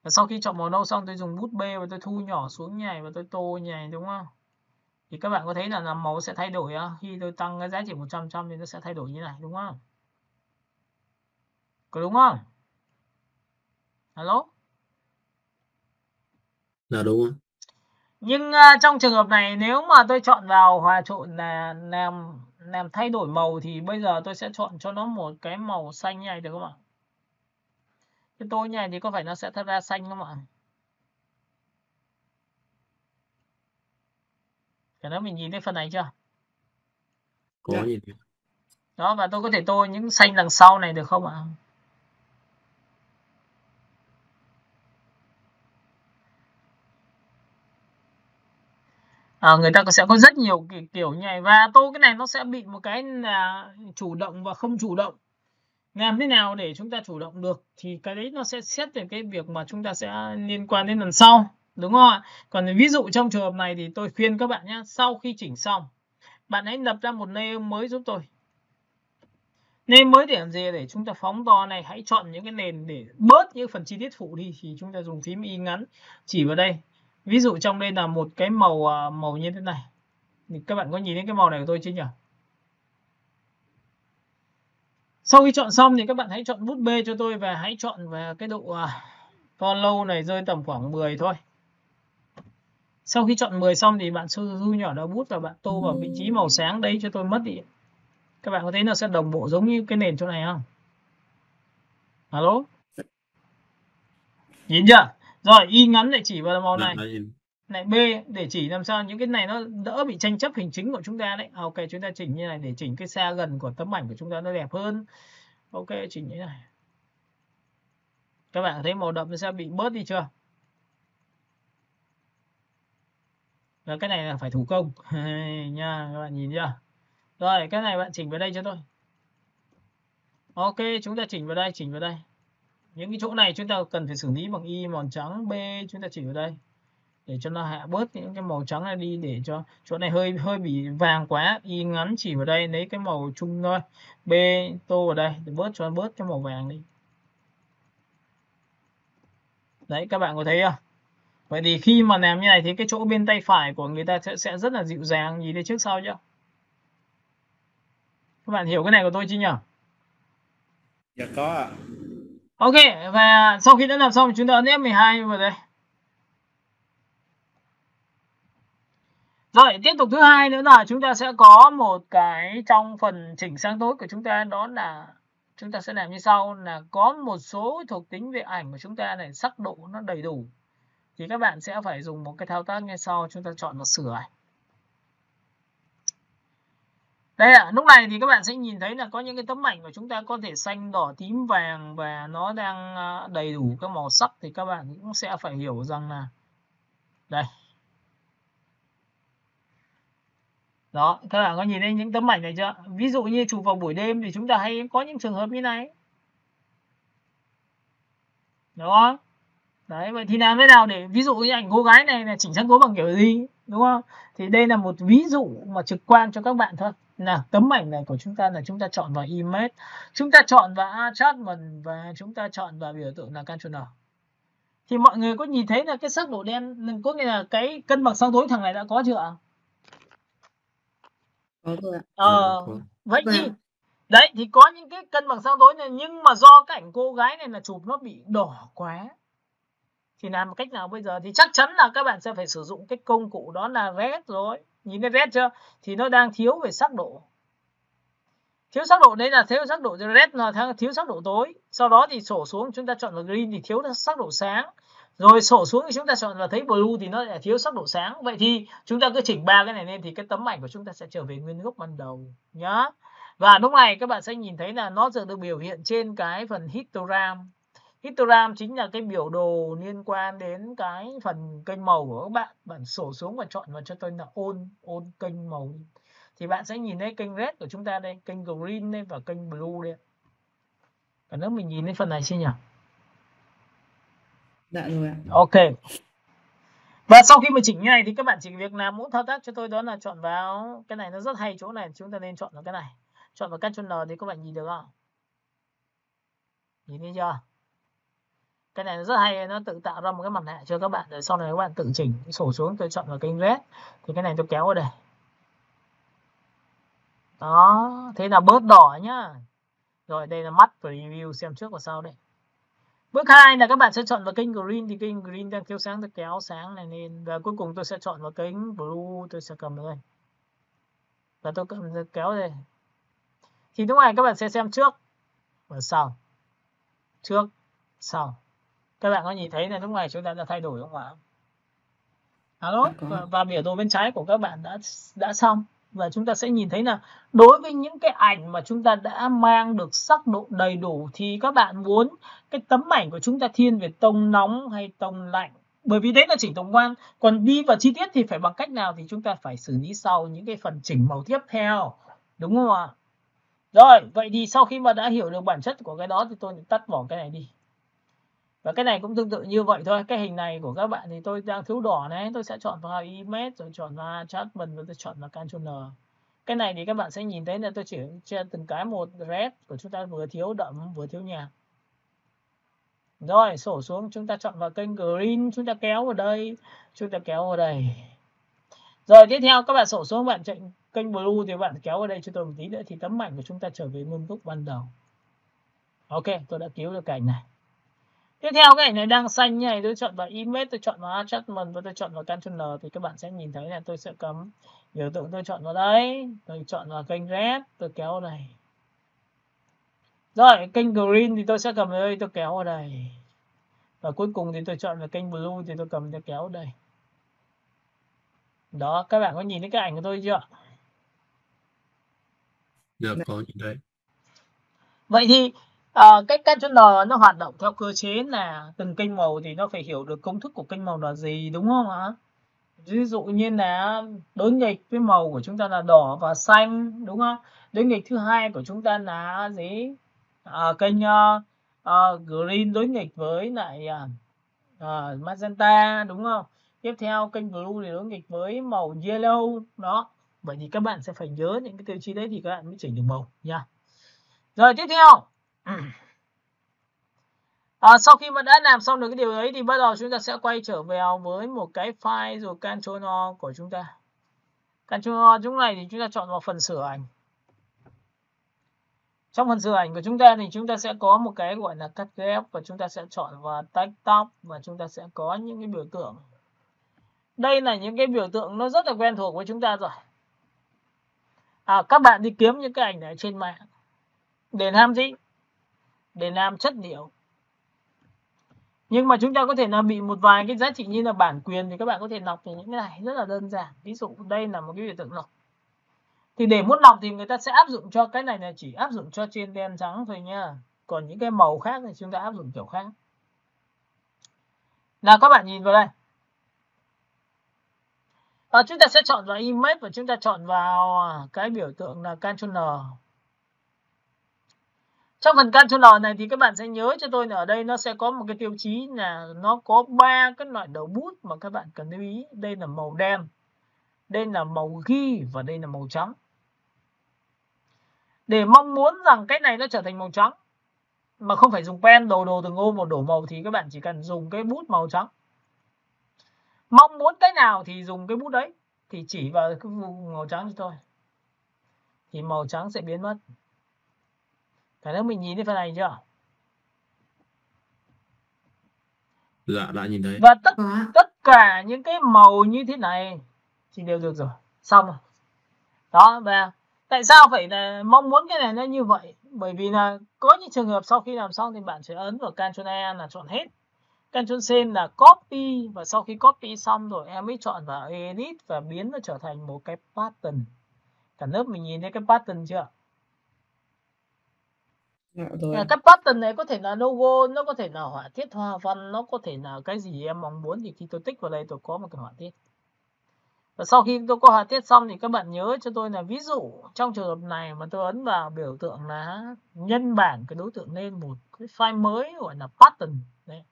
[SPEAKER 1] Và sau khi chọn màu nâu xong tôi dùng bút bê và tôi thu nhỏ xuống như này và tôi tô như này, đúng không? Thì các bạn có thấy là màu sẽ thay đổi khi tôi tăng cái giá trị 100% thì nó sẽ thay đổi như này, đúng không? Có đúng không? Alo?
[SPEAKER 3] Dạ đúng không?
[SPEAKER 1] Nhưng trong trường hợp này nếu mà tôi chọn vào hòa trộn là làm thay đổi màu thì bây giờ tôi sẽ chọn cho nó một cái màu xanh như này được không ạ? Cái tô như này thì có phải nó sẽ thật ra xanh không ạ? Cái đó mình nhìn thấy phần này chưa?
[SPEAKER 3] Có
[SPEAKER 2] Dạ.
[SPEAKER 3] nhìn.
[SPEAKER 1] Đó, và tôi có thể tô những xanh đằng sau này được không ạ? Người ta sẽ có rất nhiều kiểu như này, và tô cái này nó sẽ bị một cái là chủ động và không chủ động. Làm thế nào để chúng ta chủ động được thì cái đấy nó sẽ xét về cái việc mà chúng ta sẽ liên quan đến lần sau, đúng không ạ? Còn ví dụ trong trường hợp này thì tôi khuyên các bạn nhé, sau khi chỉnh xong bạn hãy lập ra một layer mới giúp tôi. Nền mới để làm gì? Để chúng ta phóng to này, hãy chọn những cái nền để bớt những phần chi tiết phụ đi thì chúng ta dùng phím Y ngắn chỉ vào đây. Ví dụ trong đây là một cái màu như thế này. Thì các bạn có nhìn thấy cái màu này của tôi chưa nhỉ? Sau khi chọn xong thì các bạn hãy chọn bút bê cho tôi và hãy chọn về cái độ follow này rơi tầm khoảng 10 thôi. Sau khi chọn 10 xong thì bạn thu nhỏ đầu bút và bạn tô vào vị trí màu sáng đấy cho tôi mất đi. Các bạn có thấy nó sẽ đồng bộ giống như cái nền chỗ này không? Alo? Nhìn chưa? Rồi Y ngắn để chỉ vào màu này. Này B để chỉ làm sao những cái này nó đỡ bị tranh chấp hình chính của chúng ta đấy. Ok, chúng ta chỉnh như này để chỉnh cái xa gần của tấm ảnh của chúng ta nó đẹp hơn. Ok, chỉnh như này. Các bạn thấy màu đậm nó sẽ bị bớt đi chưa? Và cái này là phải thủ công nha, các bạn nhìn chưa? Rồi, cái này bạn chỉnh vào đây cho tôi. Ok, chúng ta chỉnh vào đây. Những cái chỗ này chúng ta cần phải xử lý bằng Y màu trắng, B chúng ta chỉnh vào đây. Để cho nó hạ bớt những cái màu trắng này đi, để cho chỗ này hơi bị vàng quá, Y ngắn chỉ vào đây lấy cái màu chung thôi. B tô vào đây để cho bớt cái màu vàng đi. Đấy, các bạn có thấy không? Vậy thì khi mà làm như này thì cái chỗ bên tay phải của người ta sẽ rất là dịu dàng, nhìn thấy trước sau chưa? Các bạn hiểu cái này của tôi chưa nhỉ?
[SPEAKER 3] Dạ có ạ.
[SPEAKER 1] Ok, và sau khi đã làm xong chúng ta ấn F12 vào đây. Rồi, tiếp tục thứ hai nữa là chúng ta sẽ có một cái trong phần chỉnh sáng tối của chúng ta, đó là chúng ta sẽ làm như sau, là có một số thuộc tính về ảnh của chúng ta này, sắc độ nó đầy đủ. Thì các bạn sẽ phải dùng một cái thao tác như sau, chúng ta chọn vào sửa ảnh. Đây ạ, lúc này thì các bạn sẽ nhìn thấy là có những cái tấm ảnh của chúng ta có thể xanh, đỏ, tím, vàng và nó đang đầy đủ các màu sắc, thì các bạn cũng sẽ phải hiểu rằng là đây. Đó, các bạn có nhìn thấy những tấm ảnh này chưa? Ví dụ như chụp vào buổi đêm thì chúng ta hay có những trường hợp như này. Đúng không? Đấy, vậy thì làm thế nào để ví dụ như ảnh cô gái này là chỉnh sáng tối bằng kiểu gì, đúng không? Thì đây là một ví dụ mà trực quan cho các bạn thôi. Nào, tấm ảnh này của chúng ta là chúng ta chọn vào image, chúng ta chọn vào adjustment và chúng ta chọn vào biểu tượng là controller. Thì mọi người có nhìn thấy là cái sắc độ đen, có nghĩa là cái cân bằng sáng tối thằng này đã có chưa ạ?
[SPEAKER 2] Có rồi ạ.
[SPEAKER 1] Vậy thì đấy, thì có những cái cân bằng sáng tối này, nhưng mà do cái ảnh cô gái này là chụp nó bị đỏ quá. Thì làm một cách nào bây giờ? Thì chắc chắn là các bạn sẽ phải sử dụng cái công cụ đó là red rồi. Nhìn thấy red chưa? Thì nó đang thiếu về sắc độ. Thiếu sắc độ đấy là thiếu sắc độ, red là thiếu sắc độ tối. Sau đó thì sổ xuống chúng ta chọn vào green thì thiếu sắc độ sáng. Rồi sổ xuống thì chúng ta chọn vào thấy blue thì nó lại thiếu sắc độ sáng. Vậy thì chúng ta cứ chỉnh ba cái này lên thì cái tấm ảnh của chúng ta sẽ trở về nguyên gốc ban đầu nhá. Và lúc này các bạn sẽ nhìn thấy là nó sẽ được biểu hiện trên cái phần histogram. Histogram chính là cái biểu đồ liên quan đến cái phần kênh màu của các bạn. Bạn sổ xuống và chọn vào cho tôi là on kênh màu. Thì bạn sẽ nhìn thấy kênh red của chúng ta đây, kênh green đây và kênh blue đây. Cả nước mình nhìn thấy phần này xem nhỉ?
[SPEAKER 2] Dạ rồi ạ.
[SPEAKER 1] Ok. Và sau khi mà chỉnh như này thì các bạn chỉ việc làm mỗi thao tác cho tôi đó là chọn vào cái này, nó rất hay chỗ này, chúng ta nên chọn vào cái này. Chọn vào Ctrl thì các bạn nhìn được không? Nhìn thấy chưa? Cái này nó rất hay, nó tự tạo ra một cái mặt nạ cho các bạn, rồi sau này các bạn tự chỉnh. Sổ xuống tôi chọn vào kênh red thì cái này tôi kéo ở đây. Đó, thế là bớt đỏ nhá. Rồi đây là mắt review xem trước và sau đây. Bước 2 là các bạn sẽ chọn vào kênh green thì kênh green đang thiếu sáng, tôi kéo sáng này lên, và cuối cùng tôi sẽ chọn vào kênh blue, tôi sẽ cầm đây. Và tôi cầm kéo đây. Thì lúc này các bạn sẽ xem trước và sau. Trước, sau. Các bạn có nhìn thấy là lúc này chúng ta đã thay đổi không ạ? Alo, và biểu đồ bên trái của các bạn đã xong. Và chúng ta sẽ nhìn thấy là đối với những cái ảnh mà chúng ta đã mang được sắc độ đầy đủ thì các bạn muốn cái tấm ảnh của chúng ta thiên về tông nóng hay tông lạnh. Bởi vì đấy là chỉnh tổng quan. Còn đi vào chi tiết thì phải bằng cách nào thì chúng ta phải xử lý sau những cái phần chỉnh màu tiếp theo. Đúng không ạ? Rồi, vậy thì sau khi mà đã hiểu được bản chất của cái đó thì tôi tắt bỏ cái này đi. Và cái này cũng tương tự như vậy thôi. Cái hình này của các bạn thì tôi đang thiếu đỏ này, tôi sẽ chọn vào image rồi chọn vào adjustment và tôi chọn vào Ctrl. Cái này thì các bạn sẽ nhìn thấy là tôi chỉ trên từng cái một, red của chúng ta vừa thiếu đậm vừa thiếu nhạt. Rồi, sổ xuống chúng ta chọn vào kênh green, chúng ta kéo vào đây, chúng ta kéo vào đây. Rồi tiếp theo các bạn sổ xuống, bạn chạy kênh blue thì bạn kéo vào đây cho tôi một tí nữa thì tấm ảnh của chúng ta trở về nguyên gốc ban đầu. Ok, tôi đã cứu được cảnh này. Tiếp theo cái ảnh này đang xanh như này, tôi chọn vào image, tôi chọn vào adjustment và tôi chọn vào Ctrl thì các bạn sẽ nhìn thấy là tôi sẽ cắm biểu tượng, tôi chọn vào đấy, tôi chọn vào kênh red, tôi kéo vào đây. Rồi kênh green thì tôi sẽ cầm vào đây, tôi kéo vào đây. Và cuối cùng thì tôi chọn vào kênh blue thì tôi cầm, tôi kéo vào đây. Đó, các bạn có nhìn thấy cái ảnh của tôi chưa?
[SPEAKER 3] Dạ, có nhìn thấy.
[SPEAKER 1] Vậy thì cái Ctrl nó hoạt động theo cơ chế là từng kênh màu thì nó phải hiểu được công thức của kênh màu là gì, đúng không ạ? Ví dụ như là đối nghịch với màu của chúng ta là đỏ và xanh, đúng không? Đối nghịch thứ hai của chúng ta là gì? Kênh green đối nghịch với lại magenta, đúng không? Tiếp theo kênh blue thì đối nghịch với màu yellow đó. Vậy thì các bạn sẽ phải nhớ những cái tiêu chí đấy thì các bạn mới chỉnh được màu nha. Rồi tiếp theo. Sau khi mà đã làm xong được cái điều đấy thì bắt đầu chúng ta sẽ quay trở về với một cái file rồi Ctrl O của chúng ta. Ctrl O chúng này thì chúng ta chọn vào phần sửa ảnh. Trong phần sửa ảnh của chúng ta thì chúng ta sẽ có một cái gọi là cắt ghép và chúng ta sẽ chọn vào text top và chúng ta sẽ có những cái biểu tượng. Đây là những cái biểu tượng nó rất là quen thuộc với chúng ta rồi. Các bạn đi kiếm những cái ảnh này trên mạng để làm gì? Để làm chất liệu. Nhưng mà chúng ta có thể là bị một vài cái giá trị như là bản quyền thì các bạn có thể lọc từ những cái này rất là đơn giản. Ví dụ đây là một cái biểu tượng lọc. Thì để muốn lọc thì người ta sẽ áp dụng cho cái này là chỉ áp dụng cho trên đen trắng thôi nha. Còn những cái màu khác thì chúng ta áp dụng kiểu khác. Nào các bạn nhìn vào đây. Chúng ta sẽ chọn vào image và chúng ta chọn vào cái biểu tượng là Ctrl N. Trong phần Ctrl này thì các bạn sẽ nhớ cho tôi là ở đây nó sẽ có một cái tiêu chí là nó có 3 cái loại đầu bút mà các bạn cần lưu ý. Đây là màu đen, đây là màu ghi và đây là màu trắng. Để mong muốn rằng cái này nó trở thành màu trắng mà không phải dùng pen đồ từng ô một đổ màu thì các bạn chỉ cần dùng cái bút màu trắng. Mong muốn cái nào thì dùng cái bút đấy, thì chỉ vào cái vùng màu trắng cho tôi thì màu trắng sẽ biến mất. Cả nước mình nhìn thấy phần này chưa?
[SPEAKER 3] Dạ đã nhìn thấy.
[SPEAKER 1] Và tất cả những cái màu như thế này thì đều được rồi. Xong rồi. Đó, và tại sao phải là mong muốn cái này nó như vậy? Bởi vì là có những trường hợp sau khi làm xong thì bạn sẽ ấn vào Ctrl E là chọn hết. Ctrl C là copy, và sau khi copy xong rồi em mới chọn vào edit và biến nó trở thành một cái pattern. Cả lớp mình nhìn thấy cái pattern chưa?
[SPEAKER 2] Rồi.
[SPEAKER 1] Cái pattern này có thể là logo, nó có thể là họa tiết hoa văn, nó có thể là cái gì em mong muốn. Thì khi tôi tích vào đây tôi có một cái họa tiết. Và sau khi tôi có họa tiết xong thì các bạn nhớ cho tôi là ví dụ trong trường hợp này mà tôi ấn vào biểu tượng là nhân bản cái đối tượng lên một cái file mới gọi là pattern. Đấy.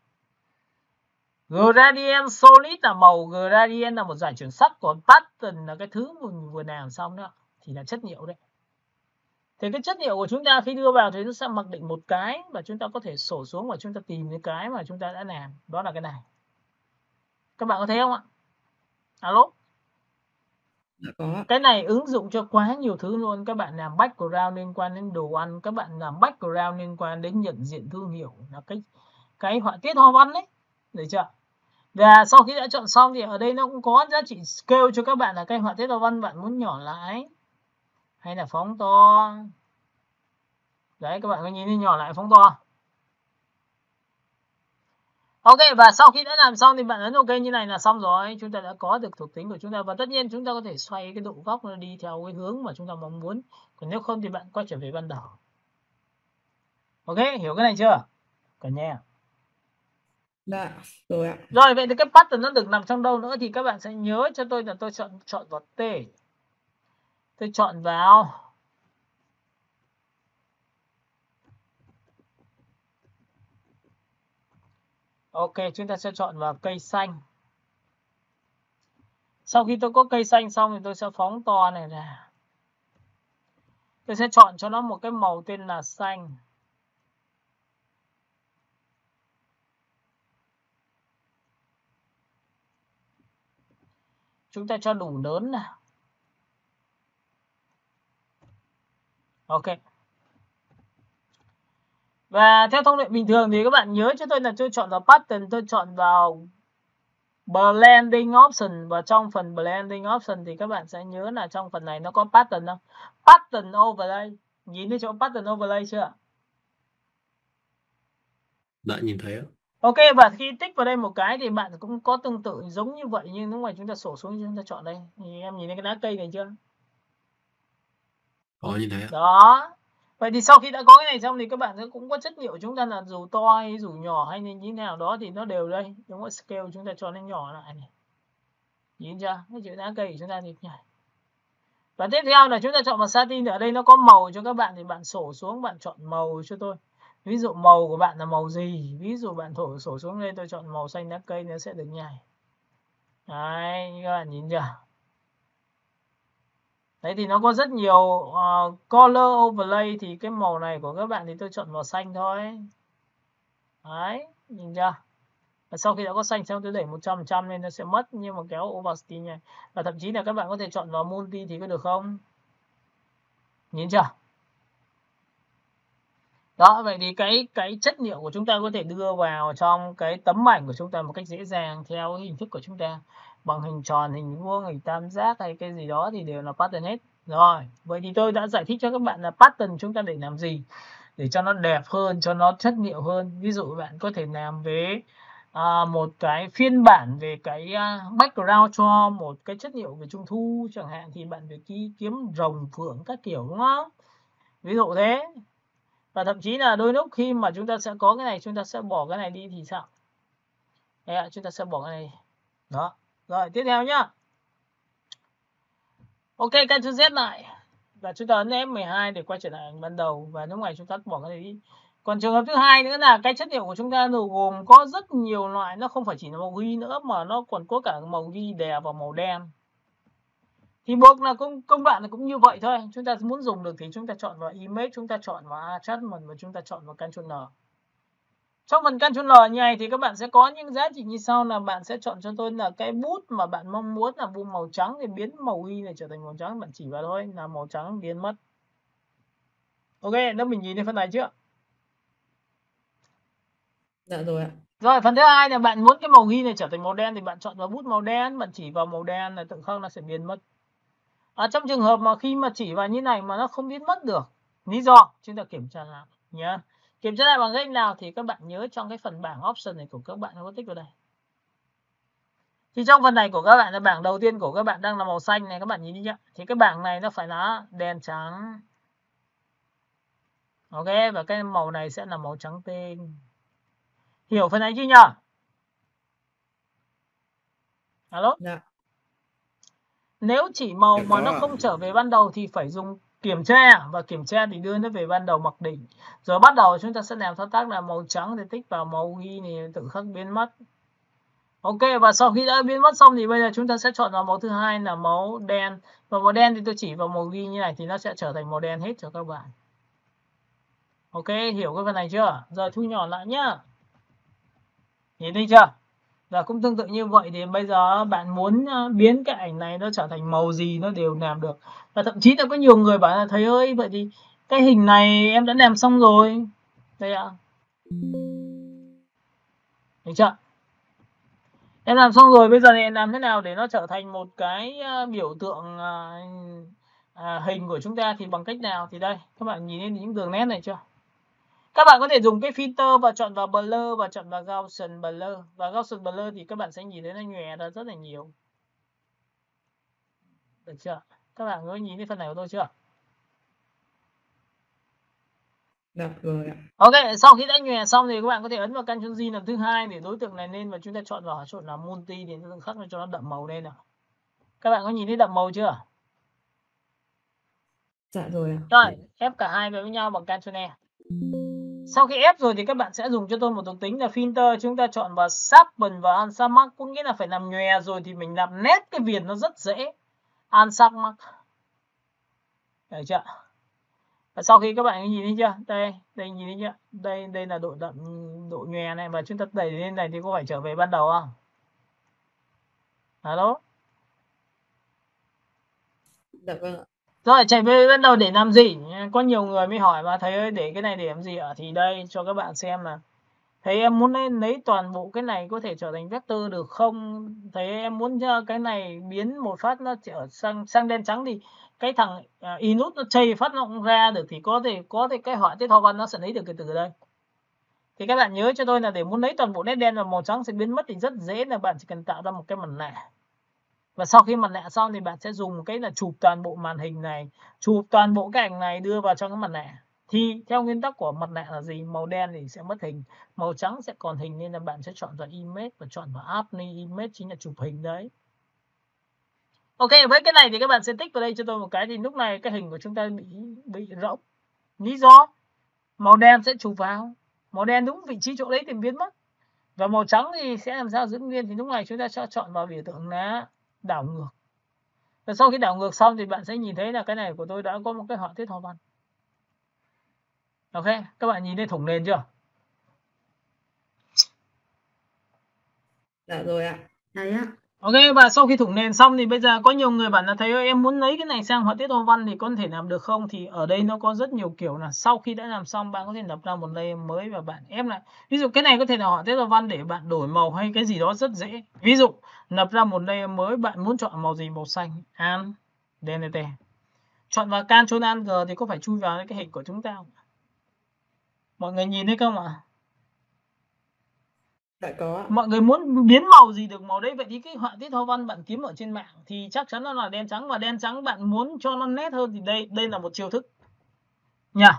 [SPEAKER 1] Gradient solid là màu, gradient là một giải chuyển sắc, còn pattern là cái thứ mình vừa làm xong đó thì là chất liệu đấy. Thì cái chất liệu của chúng ta khi đưa vào thì nó sẽ mặc định một cái và chúng ta có thể sổ xuống và chúng ta tìm cái mà chúng ta đã làm. Đó là cái này. Các bạn có thấy không ạ? Alo?
[SPEAKER 2] Có.
[SPEAKER 1] Cái này ứng dụng cho quá nhiều thứ luôn. Các bạn làm background liên quan đến đồ ăn, các bạn làm background liên quan đến nhận diện thương hiệu, là cái họa tiết hoa văn đấy. Được chưa? Và sau khi đã chọn xong thì ở đây nó cũng có giá trị scale cho các bạn là cái họa tiết hoa văn bạn muốn nhỏ lại hay là phóng to. Đấy, các bạn có nhìn thấy nhỏ lại phóng to. Ok, và sau khi đã làm xong thì bạn ấn OK như này là xong rồi. Chúng ta đã có được thuộc tính của chúng ta. Và tất nhiên chúng ta có thể xoay cái độ góc nó đi theo cái hướng mà chúng ta mong muốn. Còn nếu không thì bạn quay trở về ban đầu. Ok, hiểu cái này chưa? Cả nhà.
[SPEAKER 2] Dạ, rồi ạ.
[SPEAKER 1] Rồi, vậy thì cái pattern nó được nằm trong đâu nữa thì các bạn sẽ nhớ cho tôi là tôi chọn vào T. Tôi chọn vào OK, chúng ta sẽ chọn vào cây xanh. Sau khi tôi có cây xanh xong thì tôi sẽ phóng to này ra. Tôi sẽ chọn cho nó một cái màu tên là xanh. Chúng ta cho đủ lớn nào. Ok. Và theo thông lệ bình thường thì các bạn nhớ cho tôi là tôi chọn vào pattern, tôi chọn vào blending option, và trong phần blending option thì các bạn sẽ nhớ là trong phần này nó có pattern không? Pattern overlay. Nhìn thấy chỗ pattern overlay chưa?
[SPEAKER 3] Đã nhìn thấy ạ.
[SPEAKER 1] Ok, và khi tích vào đây một cái thì bạn cũng có tương tự giống như vậy, nhưng lúc này chúng ta sổ xuống chúng ta chọn đây. Thì em nhìn thấy cái lá cây này chưa?
[SPEAKER 3] Có nhìn thấy ạ.
[SPEAKER 1] Đó. Vậy thì sau khi đã có cái này xong thì các bạn cũng có chất liệu chúng ta là dù to hay dù nhỏ hay như thế nào đó thì nó đều đây. Đúng không? Scale chúng ta cho nó nhỏ lại này. Nhìn chưa? Cái chữ lá cây của chúng ta thì nhảy. Và tiếp theo là chúng ta chọn vào satin. Ở đây nó có màu cho các bạn thì bạn sổ xuống, bạn chọn màu cho tôi. Ví dụ màu của bạn là màu gì? Ví dụ bạn sổ xuống đây tôi chọn màu xanh lá cây, nó sẽ được nhảy. Đấy, các bạn nhìn chưa? Đấy thì nó có rất nhiều color overlay, thì cái màu này của các bạn thì tôi chọn màu xanh thôi. Đấy, nhìn chưa? Và sau khi đã có xanh xong tôi đẩy 100% nên nó sẽ mất, nhưng mà kéo opacity nha. Và thậm chí là các bạn có thể chọn vào multi thì có được không? Nhìn chưa? Đó, vậy thì cái chất liệu của chúng ta có thể đưa vào trong cái tấm ảnh của chúng ta một cách dễ dàng theo hình thức của chúng ta, bằng hình tròn, hình vuông, hình tam giác hay cái gì đó thì đều là pattern hết. Rồi, vậy thì tôi đã giải thích cho các bạn là pattern chúng ta để làm gì để cho nó đẹp hơn, cho nó chất liệu hơn. Ví dụ bạn có thể làm với một cái phiên bản về cái background cho một cái chất liệu về trung thu chẳng hạn, thì bạn phải kiếm rồng phượng các kiểu, đúng không? Ví dụ thế. Và thậm chí là đôi lúc khi mà chúng ta sẽ có cái này, chúng ta sẽ bỏ cái này đi thì sao? Đấy, chúng ta sẽ bỏ cái này. Đó. Rồi, tiếp theo nhá. Ok, Ctrl Z lại. và chúng ta ấn F12 để quay trở lại ảnh ban đầu, và lúc này chúng ta bỏ cái này đi. Còn trường hợp thứ hai nữa là cái chất liệu của chúng ta gồm có rất nhiều loại, nó không phải chỉ là màu ghi nữa mà nó còn có cả màu ghi đè và màu đen. Thì buộc là công đoạn cũng như vậy thôi. Chúng ta muốn dùng được thì chúng ta chọn vào Image, chúng ta chọn vào Adjustment và chúng ta chọn vào Ctrl N. Trong phần Ctrl N như này thì các bạn sẽ có những giá trị như sau, là bạn sẽ chọn cho tôi là cái bút mà bạn mong muốn là bút màu trắng thì biến màu ghi này trở thành màu trắng, bạn chỉ vào thôi là màu trắng biến mất. Ok, nếu mình nhìn thấy phần này chưa?
[SPEAKER 2] Dạ rồi ạ.
[SPEAKER 1] Rồi, phần thứ hai là bạn muốn cái màu ghi này trở thành màu đen thì bạn chọn vào bút màu đen, bạn chỉ vào màu đen là tự khắc nó sẽ biến mất. Ở trong trường hợp mà khi mà chỉ vào như này mà nó không biến mất được, lý do chúng ta kiểm tra lại nhé. Kiểm tra lại bằng cách nào thì các bạn nhớ trong cái phần bảng option này của các bạn nó có tích vào đây. Thì trong phần này của các bạn là bảng đầu tiên của các bạn đang là màu xanh này, các bạn nhìn đi nhá. Thì cái bảng này nó phải là đen trắng. Ok, và cái màu này sẽ là màu trắng tên. Hiểu phần này chưa nhỉ? Alo?
[SPEAKER 2] Dạ.
[SPEAKER 1] Nếu chỉ màu mà nó không trở về ban đầu thì phải dùng kiểm tra, và kiểm tra thì đưa nó về ban đầu mặc định. Rồi bắt đầu chúng ta sẽ làm thao tác là màu trắng thì tích vào màu ghi này tự khắc biến mất. Ok, và sau khi đã biến mất xong thì bây giờ chúng ta sẽ chọn vào màu thứ hai là màu đen. Và màu đen thì tôi chỉ vào màu ghi như này thì nó sẽ trở thành màu đen hết cho các bạn. Ok, hiểu cái phần này chưa? Rồi thu nhỏ lại nhá. Nhìn thấy chưa? Và cũng tương tự như vậy thì bây giờ bạn muốn biến cái ảnh này nó trở thành màu gì nó đều làm được. Và thậm chí là có nhiều người bảo là thầy ơi, vậy thì cái hình này em đã làm xong rồi. Đây ạ. Thấy chưa? Em làm xong rồi, bây giờ thì em làm thế nào để nó trở thành một cái biểu tượng hình của chúng ta thì bằng cách nào? Thì đây, các bạn nhìn thấy những đường nét này chưa? Các bạn có thể dùng cái filter và chọn vào blur và chọn vào Gaussian blur. Và Gaussian blur thì các bạn sẽ nhìn thấy nó nhòe ra rất là nhiều. Được chưa? Các bạn có nhìn thấy phần này của tôi chưa?
[SPEAKER 2] Dạ rồi ạ.
[SPEAKER 1] Ok, sau khi đã nhòe xong thì các bạn có thể ấn vào Ctrl G lần thứ hai để đối tượng này lên, và chúng ta chọn vào chọn là multi để nó khắc cho nó đậm màu lên nào. Các bạn có nhìn thấy đậm màu chưa?
[SPEAKER 2] Dạ rồi ạ.
[SPEAKER 1] Rồi, ép cả hai với nhau bằng Ctrl E. Sau khi ép rồi thì các bạn sẽ dùng cho tôi một thuộc tính là filter, chúng ta chọn vào sharpen và unsharp mark, có nghĩa là phải làm nhòe rồi thì mình làm nét cái viền nó rất dễ. Unsharp mark. Được chưa? Và sau khi các bạn nhìn thấy chưa? Đây nhìn thấy chưa? Đây là độ đậm, độ nhòe này, và chúng ta đẩy lên này thì có phải trở về ban đầu không? Alo?
[SPEAKER 2] Dạ vâng ạ.
[SPEAKER 1] Rồi, chạy về ban đầu để làm gì? Có nhiều người mới hỏi mà thầy ơi để cái này để làm gì ạ? Thì đây cho các bạn xem là thầy em muốn lấy toàn bộ cái này có thể trở thành vector được không? Thầy em muốn cho cái này biến một phát nó trở sang đen trắng thì cái thằng inut nó chây phát nó cũng ra được, thì có thể cái họa tiết hoa văn nó sẽ lấy được cái từ đây. Thì các bạn nhớ cho tôi là để muốn lấy toàn bộ nét đen và màu trắng sẽ biến mất thì rất dễ, là bạn chỉ cần tạo ra một cái mặt nạ. Và sau khi mặt nạ xong thì bạn sẽ dùng cái là chụp toàn bộ màn hình này, chụp toàn bộ cái ảnh này đưa vào trong cái mặt nạ. Thì theo nguyên tắc của mặt nạ là gì? Màu đen thì sẽ mất hình, màu trắng sẽ còn hình, nên là bạn sẽ chọn vào Image và chọn vào Apply Image, chính là chụp hình đấy. Ok, với cái này thì các bạn sẽ tích vào đây cho tôi một cái, thì lúc này cái hình của chúng ta bị rỗng. Lý do màu đen sẽ chụp vào, màu đen đúng vị trí chỗ đấy thì biến mất. Và màu trắng thì sẽ làm sao giữ nguyên, thì lúc này chúng ta sẽ chọn vào biểu tượng là đảo ngược. Và sau khi đảo ngược xong thì bạn sẽ nhìn thấy là cái này của tôi đã có một cái họa tiết hoa văn. Ok, các bạn nhìn thấy thủng nền chưa?
[SPEAKER 2] Dạ rồi ạ.
[SPEAKER 4] Đấy ạ.
[SPEAKER 1] Ok, và sau khi thủng nền xong thì bây giờ có nhiều người bảo là thầy ơi em muốn lấy cái này sang họa tiết hoa văn thì có thể làm được không? Thì ở đây nó có rất nhiều kiểu, là sau khi đã làm xong bạn có thể lập ra một layer mới và bạn ép lại. Ví dụ cái này có thể là họa tiết hoa văn để bạn đổi màu hay cái gì đó rất dễ. Ví dụ lập ra một layer mới, bạn muốn chọn màu gì? Màu xanh, Alt Delete. Chọn vào Ctrl Alt G thì có phải chui vào cái hình của chúng ta không? Mọi người nhìn thấy không ạ?
[SPEAKER 2] Dạ có ạ.
[SPEAKER 1] Mọi người muốn biến màu gì được màu đấy. Vậy thì cái họa tiết hoa văn bạn kiếm ở trên mạng thì chắc chắn nó là đen trắng, và đen trắng bạn muốn cho nó nét hơn thì đây là một chiêu thức nha.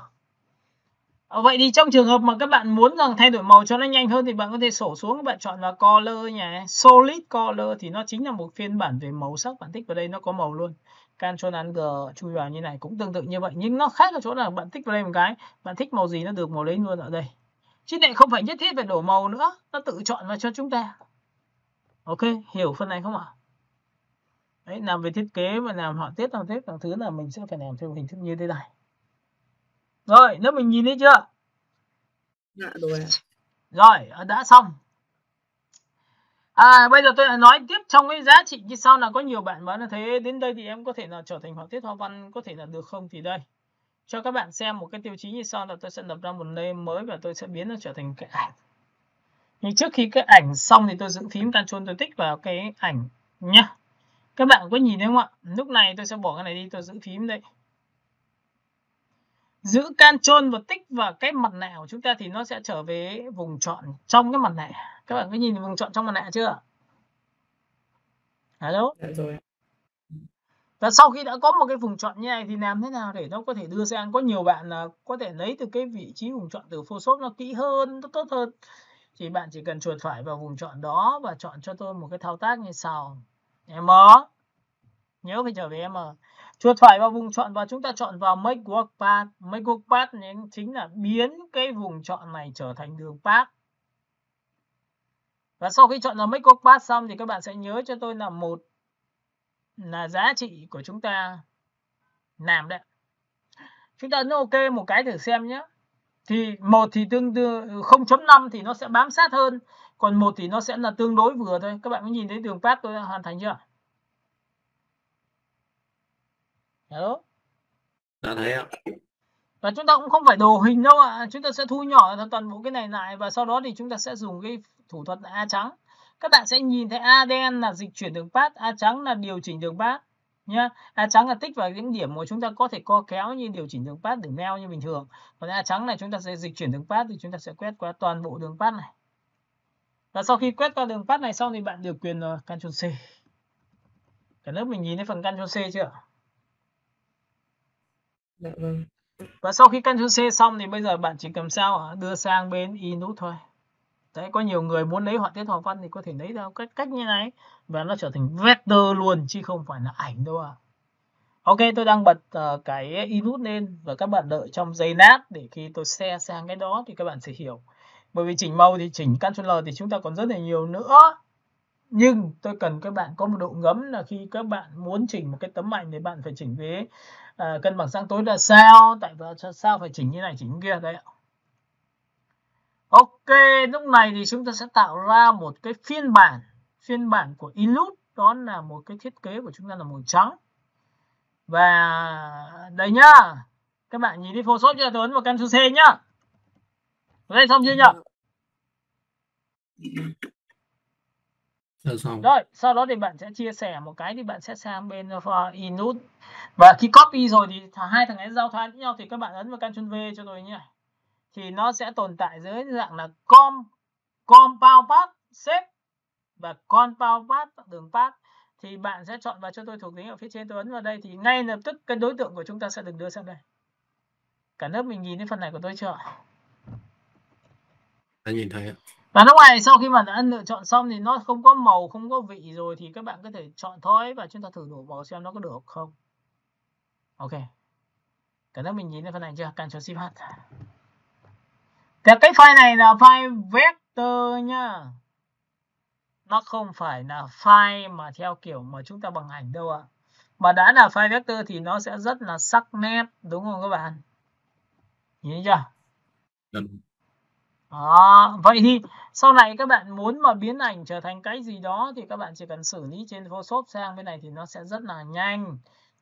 [SPEAKER 1] Vậy thì trong trường hợp mà các bạn muốn rằng thay đổi màu cho nó nhanh hơn thì bạn có thể sổ xuống, các bạn chọn là Color nhé. Solid Color thì nó chính là một phiên bản về màu sắc bạn thích vào đây, nó có màu luôn. Ctrl Alt G chui vào như này cũng tương tự như vậy, nhưng nó khác ở chỗ là bạn thích vào đây một cái, bạn thích màu gì nó được màu đấy luôn ở đây. Chứ lại không phải nhất thiết phải đổ màu nữa, nó tự chọn vào cho chúng ta. Ok, hiểu phần này không ạ? Đấy, làm về thiết kế và làm họa tiết các thứ là mình sẽ phải làm theo hình thức như thế này. Rồi, nếu mình nhìn thấy chưa?
[SPEAKER 2] Dạ rồi ạ.
[SPEAKER 1] Rồi, đã xong. Bây giờ tôi lại nói tiếp trong cái giá trị như sau, là có nhiều bạn nói là thế đến đây thì em có thể là trở thành họa tiết hoa văn có thể là được không? Thì đây, cho các bạn xem một cái tiêu chí như sau, là tôi sẽ lập ra một name mới và tôi sẽ biến nó trở thành cái ảnh. Nhưng trước khi cái ảnh xong thì tôi giữ phím Ctrl, tôi tích vào cái ảnh nhá. Các bạn có nhìn thấy không ạ? Lúc này tôi sẽ bỏ cái này đi, tôi giữ phím đây. Giữ Ctrl và tích vào cái mặt nạ của chúng ta thì nó sẽ trở về vùng chọn trong cái mặt nạ. Các bạn có nhìn vùng chọn trong mặt nạ chưa? Hello?
[SPEAKER 2] Dạ rồi ạ.
[SPEAKER 1] Và sau khi đã có một cái vùng chọn như này thì làm thế nào để nó có thể đưa sang? Có nhiều bạn là có thể lấy từ cái vị trí vùng chọn từ Photoshop nó kỹ hơn, nó tốt hơn. Thì bạn chỉ cần chuột phải vào vùng chọn đó và chọn cho tôi một cái thao tác như sau. M. Nhớ phải trở về M. Chuột phải vào vùng chọn và chúng ta chọn vào Make Work Path. Make Work Path chính là biến cái vùng chọn này trở thành đường path. Và sau khi chọn vào Make Work Path xong thì các bạn sẽ nhớ cho tôi là một là giá trị của chúng ta làm đấy. Chúng ta nó ok một cái thử xem nhé. Thì 1 thì tương đương 0.5 thì nó sẽ bám sát hơn, còn 1 thì nó sẽ là tương đối vừa thôi. Các bạn có nhìn thấy đường path tôi đã hoàn thành chưa? Hello?
[SPEAKER 3] Đã thấy ạ.
[SPEAKER 1] Và chúng ta cũng không phải đồ hình đâu ạ. Chúng ta sẽ thu nhỏ toàn bộ cái này lại và sau đó thì chúng ta sẽ dùng cái thủ thuật A trắng. Các bạn sẽ nhìn thấy A đen là dịch chuyển đường path, A trắng là điều chỉnh đường path nhá. A trắng là tích vào những điểm mà chúng ta có thể co kéo như điều chỉnh đường path để neo như bình thường. Còn A trắng này chúng ta sẽ dịch chuyển đường path thì chúng ta sẽ quét qua toàn bộ đường path này. Và sau khi quét qua đường path này xong thì bạn được quyền Ctrl C. Cả lớp mình nhìn thấy phần Ctrl C chưa?
[SPEAKER 2] Dạ vâng.
[SPEAKER 1] Và sau khi Ctrl C xong thì bây giờ bạn chỉ cầm sao đưa sang bên Y nút thôi. Đấy, có nhiều người muốn lấy họa tiết hoa văn thì có thể lấy theo cách như này và nó trở thành vector luôn chứ không phải là ảnh đâu ạ. Ok, tôi đang bật cái Y nút lên và các bạn đợi trong giây lát để khi tôi share sang cái đó thì các bạn sẽ hiểu. Bởi vì chỉnh màu thì chỉnh Ctrl L thì chúng ta còn rất là nhiều nữa. Nhưng tôi cần các bạn có một độ ngấm là khi các bạn muốn chỉnh một cái tấm ảnh thì bạn phải chỉnh với cân bằng sáng tối là sao, tại sao phải chỉnh như này chỉnh kia đấy ạ. Ok, lúc này thì chúng ta sẽ tạo ra một cái phiên bản của Illustrator, đó là một cái thiết kế của chúng ta là màu trắng. Và đây nhá, các bạn nhìn thấy Photoshop chưa, tôi ấn vào Ctrl C nhá. Đây xong chưa nhỉ?
[SPEAKER 3] Xong.
[SPEAKER 1] Rồi, sau đó thì bạn sẽ chia sẻ một cái thì bạn sẽ sang bên Inut. Và khi copy rồi thì hai thằng ấy giao thoa với nhau thì các bạn ấn vào Ctrl V cho tôi nhé. Thì nó sẽ tồn tại dưới dạng là compound path shape và compound path đường path. Thì bạn sẽ chọn vào cho tôi thuộc tính ở phía trên, tôi ấn vào đây thì ngay lập tức cái đối tượng của chúng ta sẽ được đưa sang đây. Cả lớp mình nhìn thấy phần này của tôi chưa?
[SPEAKER 3] Đã nhìn thấy ạ.
[SPEAKER 1] Và lúc này sau khi mà đã lựa chọn xong thì nó không có màu, không có vị rồi thì các bạn có thể chọn thôi và chúng ta thử đổ màu xem nó có được không. Ok. Cả lớp mình nhìn thấy phần này chưa? Ctrl Shift H. Cái file này là file vector nhá. Nó không phải là file mà theo kiểu mà chúng ta bằng ảnh đâu ạ. Mà đã là file vector thì nó sẽ rất là sắc nét, đúng không các bạn? Nhìn thấy chưa? Đó, vậy thì sau này các bạn muốn mà biến ảnh trở thành cái gì đó thì các bạn chỉ cần xử lý trên Photoshop sang bên này thì nó sẽ rất là nhanh,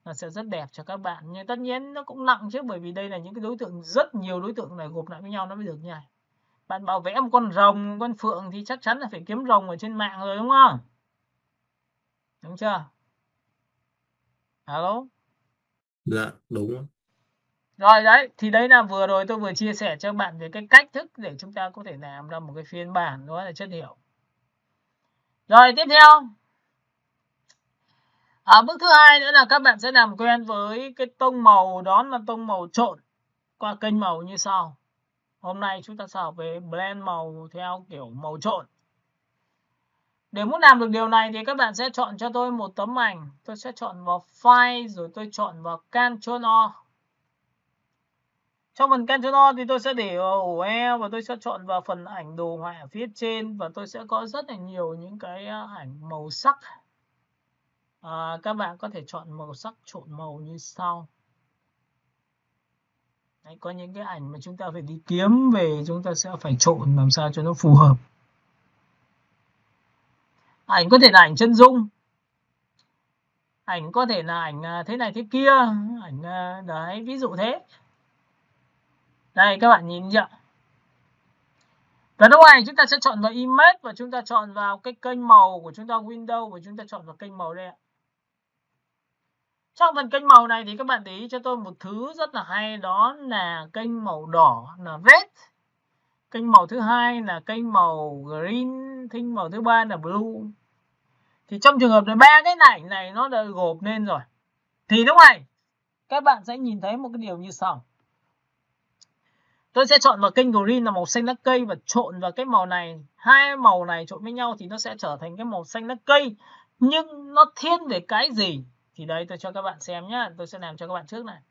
[SPEAKER 1] nó sẽ rất đẹp cho các bạn. Nhưng tất nhiên nó cũng nặng chứ, bởi vì đây là những cái đối tượng, rất nhiều đối tượng này gộp lại với nhau nó mới được như này. Bạn bảo vẽ một con rồng, con phượng thì chắc chắn là phải kiếm rồng ở trên mạng rồi đúng không? Đúng chưa? Alo?
[SPEAKER 3] Dạ, đúng.
[SPEAKER 1] Rồi đấy, thì đấy là vừa rồi tôi vừa chia sẻ cho bạn về cái cách thức để chúng ta có thể làm ra một cái phiên bản đó là chất liệu. Rồi tiếp theo. Bước thứ hai nữa là các bạn sẽ làm quen với cái tông màu, đó là tông màu trộn qua kênh màu như sau. Hôm nay chúng ta sẽ học về blend màu theo kiểu màu trộn. Để muốn làm được điều này thì các bạn sẽ chọn cho tôi một tấm ảnh. Tôi sẽ chọn vào File rồi tôi chọn vào Ctrl-O. Trong phần Ctrl-O thì tôi sẽ để ổ E và tôi sẽ chọn vào phần ảnh đồ họa ở phía trên và tôi sẽ có rất là nhiều những cái ảnh màu sắc. Các bạn có thể chọn màu sắc trộn màu như sau. Đấy, có những cái ảnh mà chúng ta phải đi kiếm về, chúng ta sẽ phải trộn làm sao cho nó phù hợp. Ảnh có thể là ảnh chân dung, ảnh có thể là ảnh thế này thế kia, ảnh đấy, ví dụ thế. Đây các bạn nhìn chưa? Và lúc này chúng ta sẽ chọn vào Image và chúng ta chọn vào cái kênh màu của chúng ta, Windows, và chúng ta chọn vào kênh màu đây ạ. Trong phần kênh màu này thì các bạn để ý cho tôi một thứ rất là hay, đó là kênh màu đỏ là red. Kênh màu thứ hai là kênh màu green, kênh màu thứ ba là blue. Thì trong trường hợp này ba cái ảnh này nó đã gộp lên rồi. Thì lúc này các bạn sẽ nhìn thấy một cái điều như sau. Tôi sẽ chọn vào kênh green là màu xanh lá cây và trộn vào cái màu này. Hai màu này trộn với nhau thì nó sẽ trở thành cái màu xanh lá cây. Nhưng nó thiên về cái gì? Thì đây tôi cho các bạn xem nhé. Tôi sẽ làm cho các bạn trước này.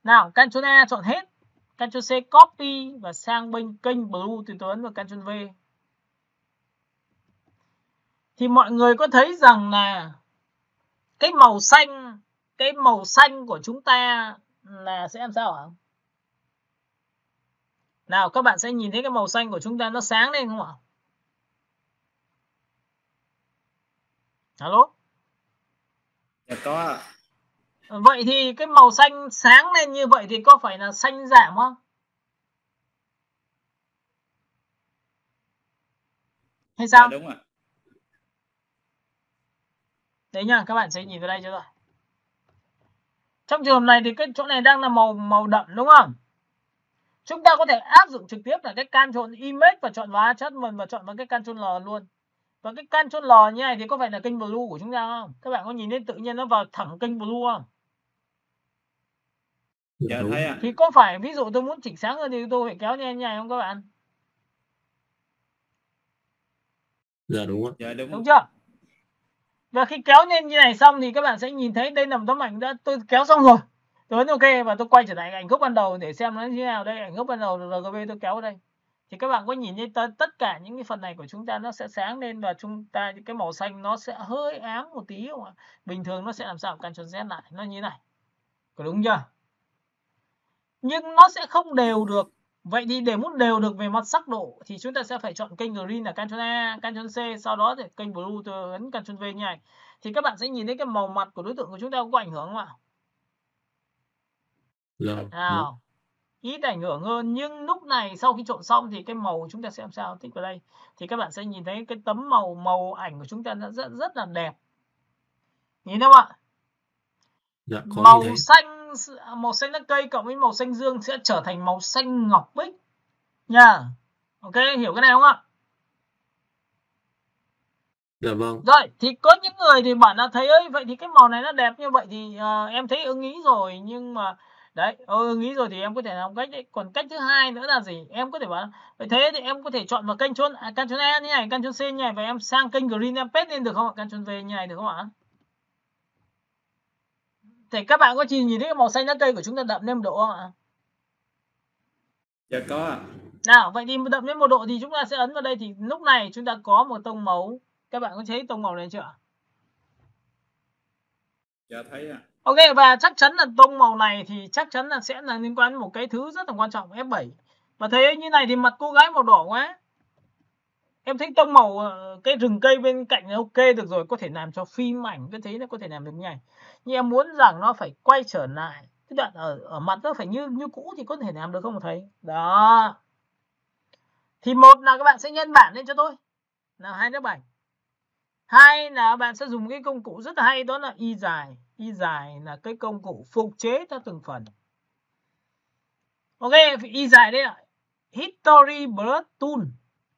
[SPEAKER 1] Nào, Ctrl A chọn hết. Ctrl C copy và sang bên kênh blue thì tôi ấn vào Ctrl V. Thì mọi người có thấy rằng là cái màu xanh của chúng ta là sẽ làm sao hả? Nào các bạn sẽ nhìn thấy cái màu xanh của chúng ta nó sáng lên không ạ? Alo?
[SPEAKER 4] Dạ có.
[SPEAKER 1] Vậy thì cái màu xanh sáng lên như vậy thì có phải là xanh giảm không? Hay sao?
[SPEAKER 4] Dạ đúng ạ.
[SPEAKER 1] Đấy nha, các bạn sẽ nhìn vào đây cho tôi. Trong trường hợp này thì cái chỗ này đang là màu đậm đúng không? Chúng ta có thể áp dụng trực tiếp là cái Ctrl Image và chọn vào Adjustment và chọn vào cái Ctrl L luôn. Và cái Ctrl L như này thì có phải là kênh blue của chúng ta không? Các bạn có nhìn thấy tự nhiên nó vào thẳng kênh blue không?
[SPEAKER 4] Dạ thấy ạ.
[SPEAKER 1] Thì có phải ví dụ tôi muốn chỉnh sáng hơn thì tôi phải kéo như này không các bạn?
[SPEAKER 3] Dạ đúng ạ.
[SPEAKER 4] Dạ đúng.
[SPEAKER 1] Đúng chưa? Và khi kéo lên như này xong thì các bạn sẽ nhìn thấy đây là một tấm ảnh đã tôi kéo xong rồi. Tôi ấn OK và tôi quay trở lại ảnh gốc ban đầu để xem nó như thế nào. Đây ảnh gốc ban đầu RGB tôi kéo ở đây. Thì các bạn có nhìn thấy tất cả những cái phần này của chúng ta nó sẽ sáng lên và chúng ta cái màu xanh nó sẽ hơi ám một tí không ạ? Bình thường nó sẽ làm sao? Ctrl Z lại nó như thế này. Có đúng chưa? Nhưng nó sẽ không đều được. Vậy thì để muốn đều được về mặt sắc độ thì chúng ta sẽ phải chọn kênh green là Ctrl A, Ctrl C, sau đó thì kênh blue tôi ấn Ctrl V như này. Thì các bạn sẽ nhìn thấy cái màu mặt của đối tượng của chúng ta có ảnh hưởng không ạ? Nào, ít ảnh hưởng hơn, nhưng lúc này sau khi trộn xong thì cái màu chúng ta sẽ làm sao? Tích vào đây. Thì các bạn sẽ nhìn thấy cái tấm màu ảnh của chúng ta nó rất là đẹp. Nhìn không ạ?
[SPEAKER 3] Dạ,
[SPEAKER 1] Màu xanh lá cây cộng với màu xanh dương sẽ trở thành màu xanh ngọc bích nha. Ok, hiểu cái này không ạ?
[SPEAKER 3] Dạ vâng.
[SPEAKER 1] Rồi, thì có những người thì bảo là thấy ơi, vậy thì cái màu này nó đẹp như vậy thì em thấy ưng ý rồi, nhưng mà đấy, ưng ý rồi thì em có thể làm cách đấy. Còn cách thứ hai nữa là gì? Em có thể bảo vậy thế thì em có thể chọn vào kênh Ctrl A như này, Ctrl C như này và em sang kênh green em paste lên được không ạ? Ctrl V như này được không ạ? Thì các bạn có nhìn thấy màu xanh lá cây của chúng ta đậm lên một độ không ạ?
[SPEAKER 4] Dạ có ạ.
[SPEAKER 1] Nào, vậy thì đậm lên một độ thì chúng ta sẽ ấn vào đây thì lúc này chúng ta có một tông màu. Các bạn có thấy tông màu này chưa?
[SPEAKER 4] Dạ thấy ạ.
[SPEAKER 1] Ok, và chắc chắn là tông màu này thì chắc chắn là sẽ là liên quan đến một cái thứ rất là quan trọng, F7. Và thấy như này thì mặt cô gái màu đỏ quá. Em thấy tông màu cái rừng cây bên cạnh là ok được rồi, có thể làm cho phim ảnh cái thế nó có thể làm được như này. Nhưng em muốn rằng nó phải quay trở lại cái đoạn ở mặt nó phải như cũ thì có thể làm được không thầy? Đó. Thì một là các bạn sẽ nhân bản lên cho tôi là 2 lớp ảnh. Hai là bạn sẽ dùng cái công cụ rất là hay, đó là y dài. Y dài là cái công cụ phục chế theo từng phần. Ok, y dài đây là History Brush Tool.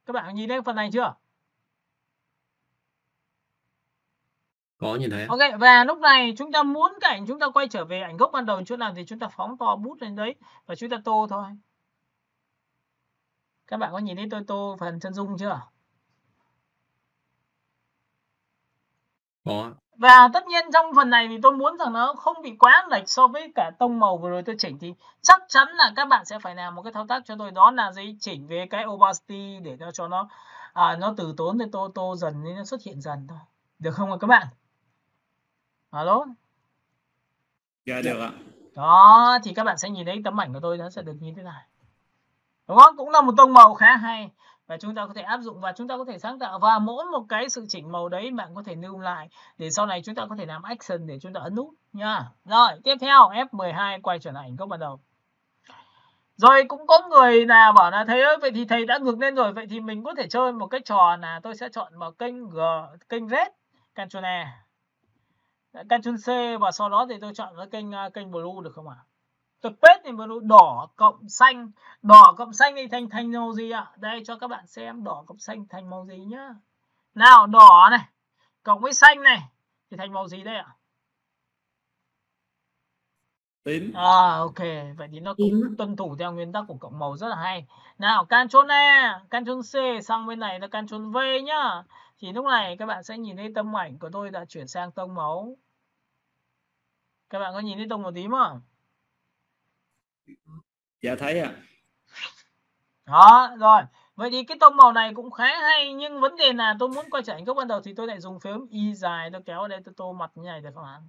[SPEAKER 1] Các bạn nhìn thấy phần này chưa?
[SPEAKER 3] Có nhìn thấy.
[SPEAKER 1] Ok, và lúc này chúng ta muốn cái ảnh chúng ta quay trở về ảnh gốc ban đầu chỗ nào thì chúng ta phóng to bút lên đấy và chúng ta tô thôi. Các bạn có nhìn thấy tôi tô phần chân dung chưa?
[SPEAKER 3] Có.
[SPEAKER 1] Và tất nhiên trong phần này thì tôi muốn rằng nó không bị quá lệch so với cả tông màu vừa rồi tôi chỉnh, thì chắc chắn là các bạn sẽ phải làm một cái thao tác cho tôi, đó là gì? Chỉnh về cái opacity để cho nó từ tốn tới tô dần nên nó xuất hiện dần thôi. Được không ạ các bạn? Alo?
[SPEAKER 4] Dạ được ạ.
[SPEAKER 1] Đó, thì các bạn sẽ nhìn thấy tấm ảnh của tôi nó sẽ được như thế này. Đúng không? Cũng là một tông màu khá hay và chúng ta có thể áp dụng và chúng ta có thể sáng tạo, và mỗi một cái sự chỉnh màu đấy bạn có thể lưu lại để sau này chúng ta có thể làm action để chúng ta ấn nút nha. Rồi, tiếp theo F12 quay trở lại ảnh gốc ban đầu. Rồi cũng có người là bảo là thầy ơi, vậy thì thầy đã ngược lên rồi, vậy thì mình có thể chơi một cái trò là tôi sẽ chọn vào kênh red, Ctrl E, Ctrl C và sau đó thì tôi chọn vào kênh blue được không ạ? Tôi paste thì blue, đỏ cộng xanh thì thành màu gì ạ? Đây cho các bạn xem đỏ cộng xanh thành màu gì nhá. Nào, đỏ này cộng với xanh này thì thành màu gì đây ạ?
[SPEAKER 4] Tím.
[SPEAKER 1] Ok, vậy thì nó cũng tuân thủ theo nguyên tắc của cộng màu rất là hay. Nào, Ctrl E, Ctrl C sang bên này là Ctrl V nhá. Thì lúc này các bạn sẽ nhìn thấy tấm ảnh của tôi đã chuyển sang tông màu. Các bạn có nhìn thấy tông màu tím không?
[SPEAKER 4] Dạ thấy ạ.
[SPEAKER 1] Đó, rồi. Vậy thì cái tông màu này cũng khá hay, nhưng vấn đề là tôi muốn quay trở ảnh gốc ban đầu thì tôi lại dùng phím Y dài, tôi kéo ở đây tôi tô mặt như này được không ạ?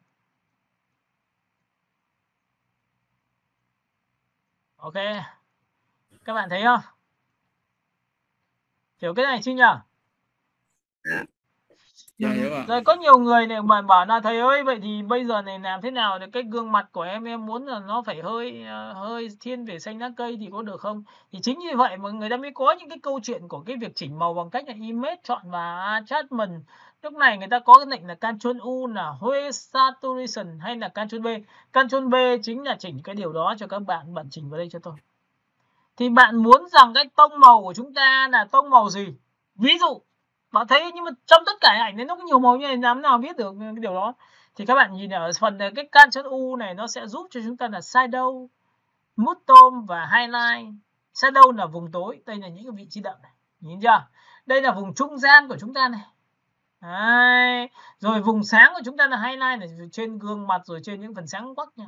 [SPEAKER 1] Ok. Các bạn thấy không? Hiểu cái này chưa nhỉ?
[SPEAKER 4] Dạ hiểu ạ.
[SPEAKER 1] Rồi có nhiều người này mà bảo là thầy ơi, vậy thì bây giờ này làm thế nào để cái gương mặt của em muốn là nó phải hơi thiên về xanh lá cây thì có được không? Thì chính như vậy mà người ta mới có những cái câu chuyện của cái việc chỉnh màu bằng cách là image chọn và adjustment. Lúc này người ta có cái lệnh là Ctrl U là Hue Saturation hay là Ctrl B. Ctrl B chính là chỉnh cái điều đó cho các bạn, bạn chỉnh vào đây cho tôi. Thì bạn muốn rằng cái tông màu của chúng ta là tông màu gì? Ví dụ bạn thấy, nhưng mà trong tất cả ảnh đấy nó có nhiều màu như này, làm nào biết được cái điều đó? Thì các bạn nhìn ở phần cái Ctrl U này nó sẽ giúp cho chúng ta là shadow, mood tone và highlight. Shadow là vùng tối, đây là những cái vị trí đậm này, nhìn chưa? Đây là vùng trung gian của chúng ta này. Đấy. Rồi vùng sáng của chúng ta là highlight này, trên gương mặt rồi trên những phần sáng quắc nha.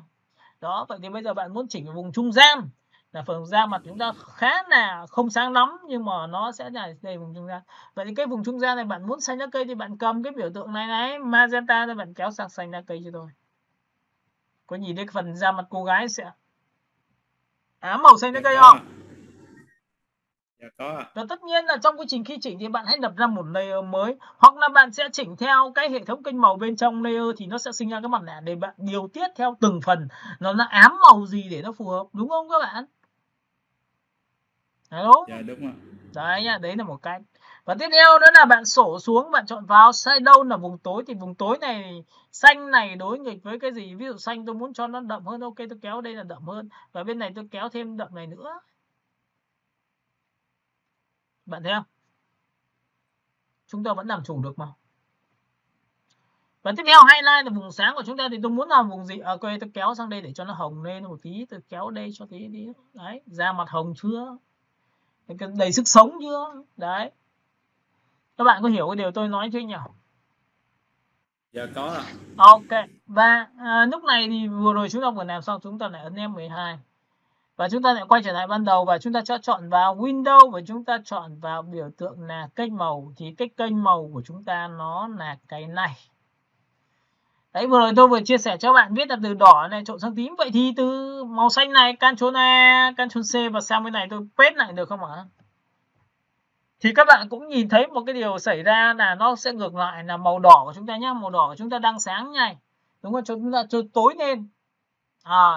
[SPEAKER 1] Đó, vậy thì bây giờ bạn muốn chỉnh ở vùng trung gian là phần da mặt chúng ta khá là không sáng lắm, nhưng mà nó sẽ là đây vùng trung gian. Vậy thì cái vùng trung gian này bạn muốn xanh lá cây thì bạn cầm cái biểu tượng này magenta rồi bạn kéo sang xanh lá cây cho tôi. Có nhìn thấy phần da mặt cô gái sẽ ám màu xanh lá cây không?
[SPEAKER 4] Dạ có ạ.
[SPEAKER 1] Và tất nhiên là trong quá trình khi chỉnh thì bạn hãy lập ra một layer mới, hoặc là bạn sẽ chỉnh theo cái hệ thống kênh màu bên trong layer thì nó sẽ sinh ra cái mặt nạ để bạn điều tiết theo từng phần nó ám màu gì để nó phù hợp, đúng không các bạn? Hello?
[SPEAKER 4] Dạ đúng ạ.
[SPEAKER 1] Đấy nhá, đấy là một cách. Và tiếp theo nữa là bạn sổ xuống, bạn chọn vào shadow là vùng tối, thì vùng tối này xanh này đối nghịch với cái gì? Ví dụ xanh tôi muốn cho nó đậm hơn, ok tôi kéo đây là đậm hơn, và bên này tôi kéo thêm đậm này nữa. Bạn thấy không? Chúng ta vẫn làm chủ được mà. Và tiếp theo highlight là vùng sáng của chúng ta, thì tôi muốn làm vùng gì? Ok tôi kéo sang đây để cho nó hồng lên một tí, tôi kéo đây cho tí đi. Đấy, da mặt hồng chưa? Đầy sức sống chưa? Đấy. Các bạn có hiểu cái điều tôi nói chưa nhỉ?
[SPEAKER 4] Dạ có ạ.
[SPEAKER 1] Ok. Và lúc này thì vừa rồi chúng ta vừa làm xong, chúng ta lại ấn F12. Và chúng ta lại quay trở lại ban đầu và chúng ta chọn vào Windows và chúng ta chọn vào biểu tượng là kênh màu. Thì cái kênh màu của chúng ta nó là cái này. Đấy, vừa rồi tôi vừa chia sẻ cho bạn biết là từ đỏ này trộn sang tím. Vậy thì từ màu xanh này Ctrl A, Ctrl C và sang bên này tôi paste lại được không ạ? Thì các bạn cũng nhìn thấy một cái điều xảy ra là nó sẽ ngược lại, là màu đỏ của chúng ta nhá, màu đỏ của chúng ta đang sáng như này. Đúng không? Chúng ta cho tối lên.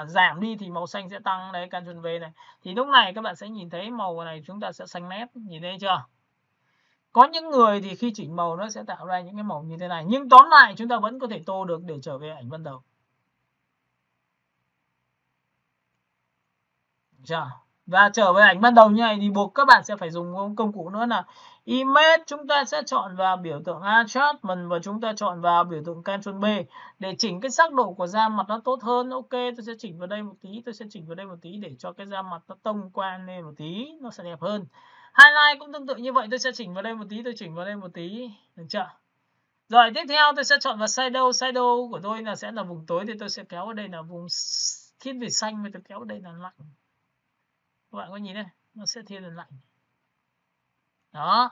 [SPEAKER 1] Giảm đi thì màu xanh sẽ tăng đấy, Ctrl V này. Thì lúc này các bạn sẽ nhìn thấy màu này chúng ta sẽ xanh nét, nhìn thấy chưa? Có những người thì khi chỉnh màu nó sẽ tạo ra những cái màu như thế này, nhưng tóm lại chúng ta vẫn có thể tô được để trở về ảnh ban đầu. Chưa? Và trở về ảnh ban đầu như này thì buộc các bạn sẽ phải dùng công cụ nữa là Image, chúng ta sẽ chọn vào biểu tượng Adjustment và chúng ta chọn vào biểu tượng Ctrl B để chỉnh cái sắc độ của da mặt nó tốt hơn. Ok, tôi sẽ chỉnh vào đây một tí, tôi sẽ chỉnh vào đây một tí để cho cái da mặt nó tông qua lên một tí, nó sẽ đẹp hơn. Highlight cũng tương tự như vậy, tôi sẽ chỉnh vào đây một tí, tôi chỉnh vào đây một tí, được chưa? Rồi tiếp theo tôi sẽ chọn vào shadow của tôi là sẽ là vùng tối, thì tôi sẽ kéo ở đây là vùng thiên về xanh, và tôi kéo ở đây là lạnh. Các bạn có nhìn đây, nó sẽ thiên về lạnh. Đó.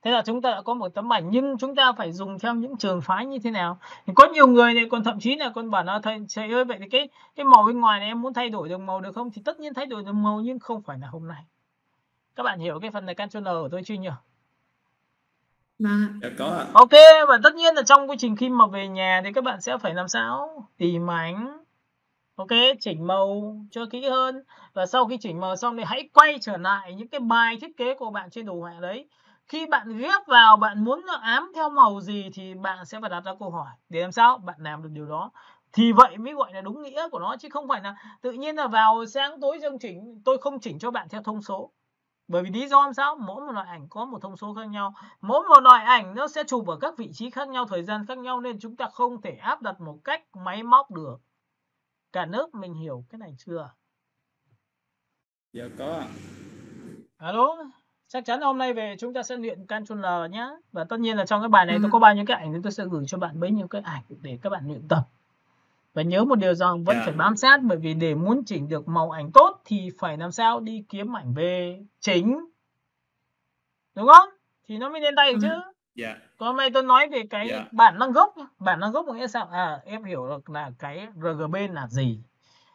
[SPEAKER 1] Thế là chúng ta đã có một tấm ảnh, nhưng chúng ta phải dùng theo những trường phái như thế nào. Thì có nhiều người này còn thậm chí là còn bảo là thầy ơi, vậy thì cái màu bên ngoài này em muốn thay đổi được màu được không? Thì tất nhiên thay đổi được màu, nhưng không phải là hôm nay. Các bạn hiểu cái phần này Ctrl của tôi chưa nhỉ?
[SPEAKER 4] Dạ có ạ.
[SPEAKER 1] Ok, và tất nhiên là trong quá trình khi mà về nhà thì các bạn sẽ phải làm sao? Tìm ảnh. Ok, chỉnh màu cho kỹ hơn. Và sau khi chỉnh màu xong thì hãy quay trở lại những cái bài thiết kế của bạn trên đồ họa đấy. Khi bạn ghép vào, bạn muốn ám theo màu gì thì bạn sẽ phải đặt ra câu hỏi. Để làm sao bạn làm được điều đó. Thì vậy mới gọi là đúng nghĩa của nó, chứ không phải là tự nhiên là vào sáng tối dương chỉnh. Tôi không chỉnh cho bạn theo thông số. Bởi vì lý do làm sao? Mỗi một loại ảnh có một thông số khác nhau. Mỗi một loại ảnh nó sẽ chụp ở các vị trí khác nhau, thời gian khác nhau, nên chúng ta không thể áp đặt một cách máy móc được. Cả nước mình hiểu cái này chưa?
[SPEAKER 4] Dạ có ạ.
[SPEAKER 1] Alo, chắc chắn hôm nay về chúng ta sẽ luyện Ctrl L nhé. Và tất nhiên là trong cái bài này tôi có bao nhiêu cái ảnh thì tôi sẽ gửi cho bạn bấy nhiêu cái ảnh để các bạn luyện tập. Và nhớ một điều rằng vẫn phải bám sát, bởi vì để muốn chỉnh được màu ảnh tốt thì phải làm sao đi kiếm ảnh về chỉnh. Đúng không? Thì nó mới lên tay được chứ.
[SPEAKER 4] Dạ.
[SPEAKER 1] Còn hôm nay tôi nói về cái bản năng gốc. Bản năng gốc có nghĩa sao? Em hiểu được là cái RGB là gì.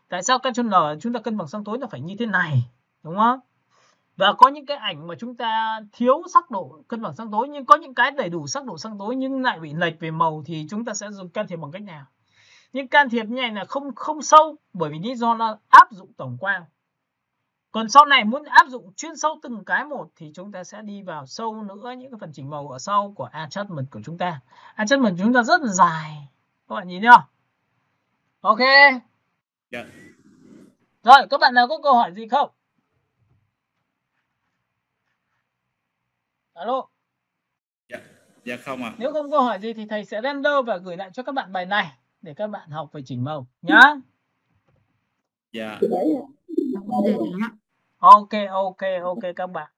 [SPEAKER 1] Tại sao Ctrl L chúng ta cân bằng sáng tối nó phải như thế này, đúng không? Và có những cái ảnh mà chúng ta thiếu sắc độ cân bằng sáng tối, nhưng có những cái đầy đủ sắc độ sáng tối nhưng lại bị lệch về màu, thì chúng ta sẽ dùng can thiệp bằng cách nào? Nhưng can thiệp như này là không sâu, bởi vì lý do là áp dụng tổng quang. Còn sau này muốn áp dụng chuyên sâu từng cái một thì chúng ta sẽ đi vào sâu nữa những cái phần chỉnh màu ở sau của adjustment của chúng ta. Adjustment chúng ta rất là dài. Các bạn nhìn thấy không? Ok.
[SPEAKER 4] Dạ.
[SPEAKER 1] Rồi, các bạn nào có câu hỏi gì không? Alo.
[SPEAKER 4] Dạ không ạ.
[SPEAKER 1] Nếu không câu hỏi gì thì thầy sẽ render và gửi lại cho các bạn bài này để các bạn học về chỉnh màu nhá.
[SPEAKER 4] Dạ.
[SPEAKER 1] Ok các bạn.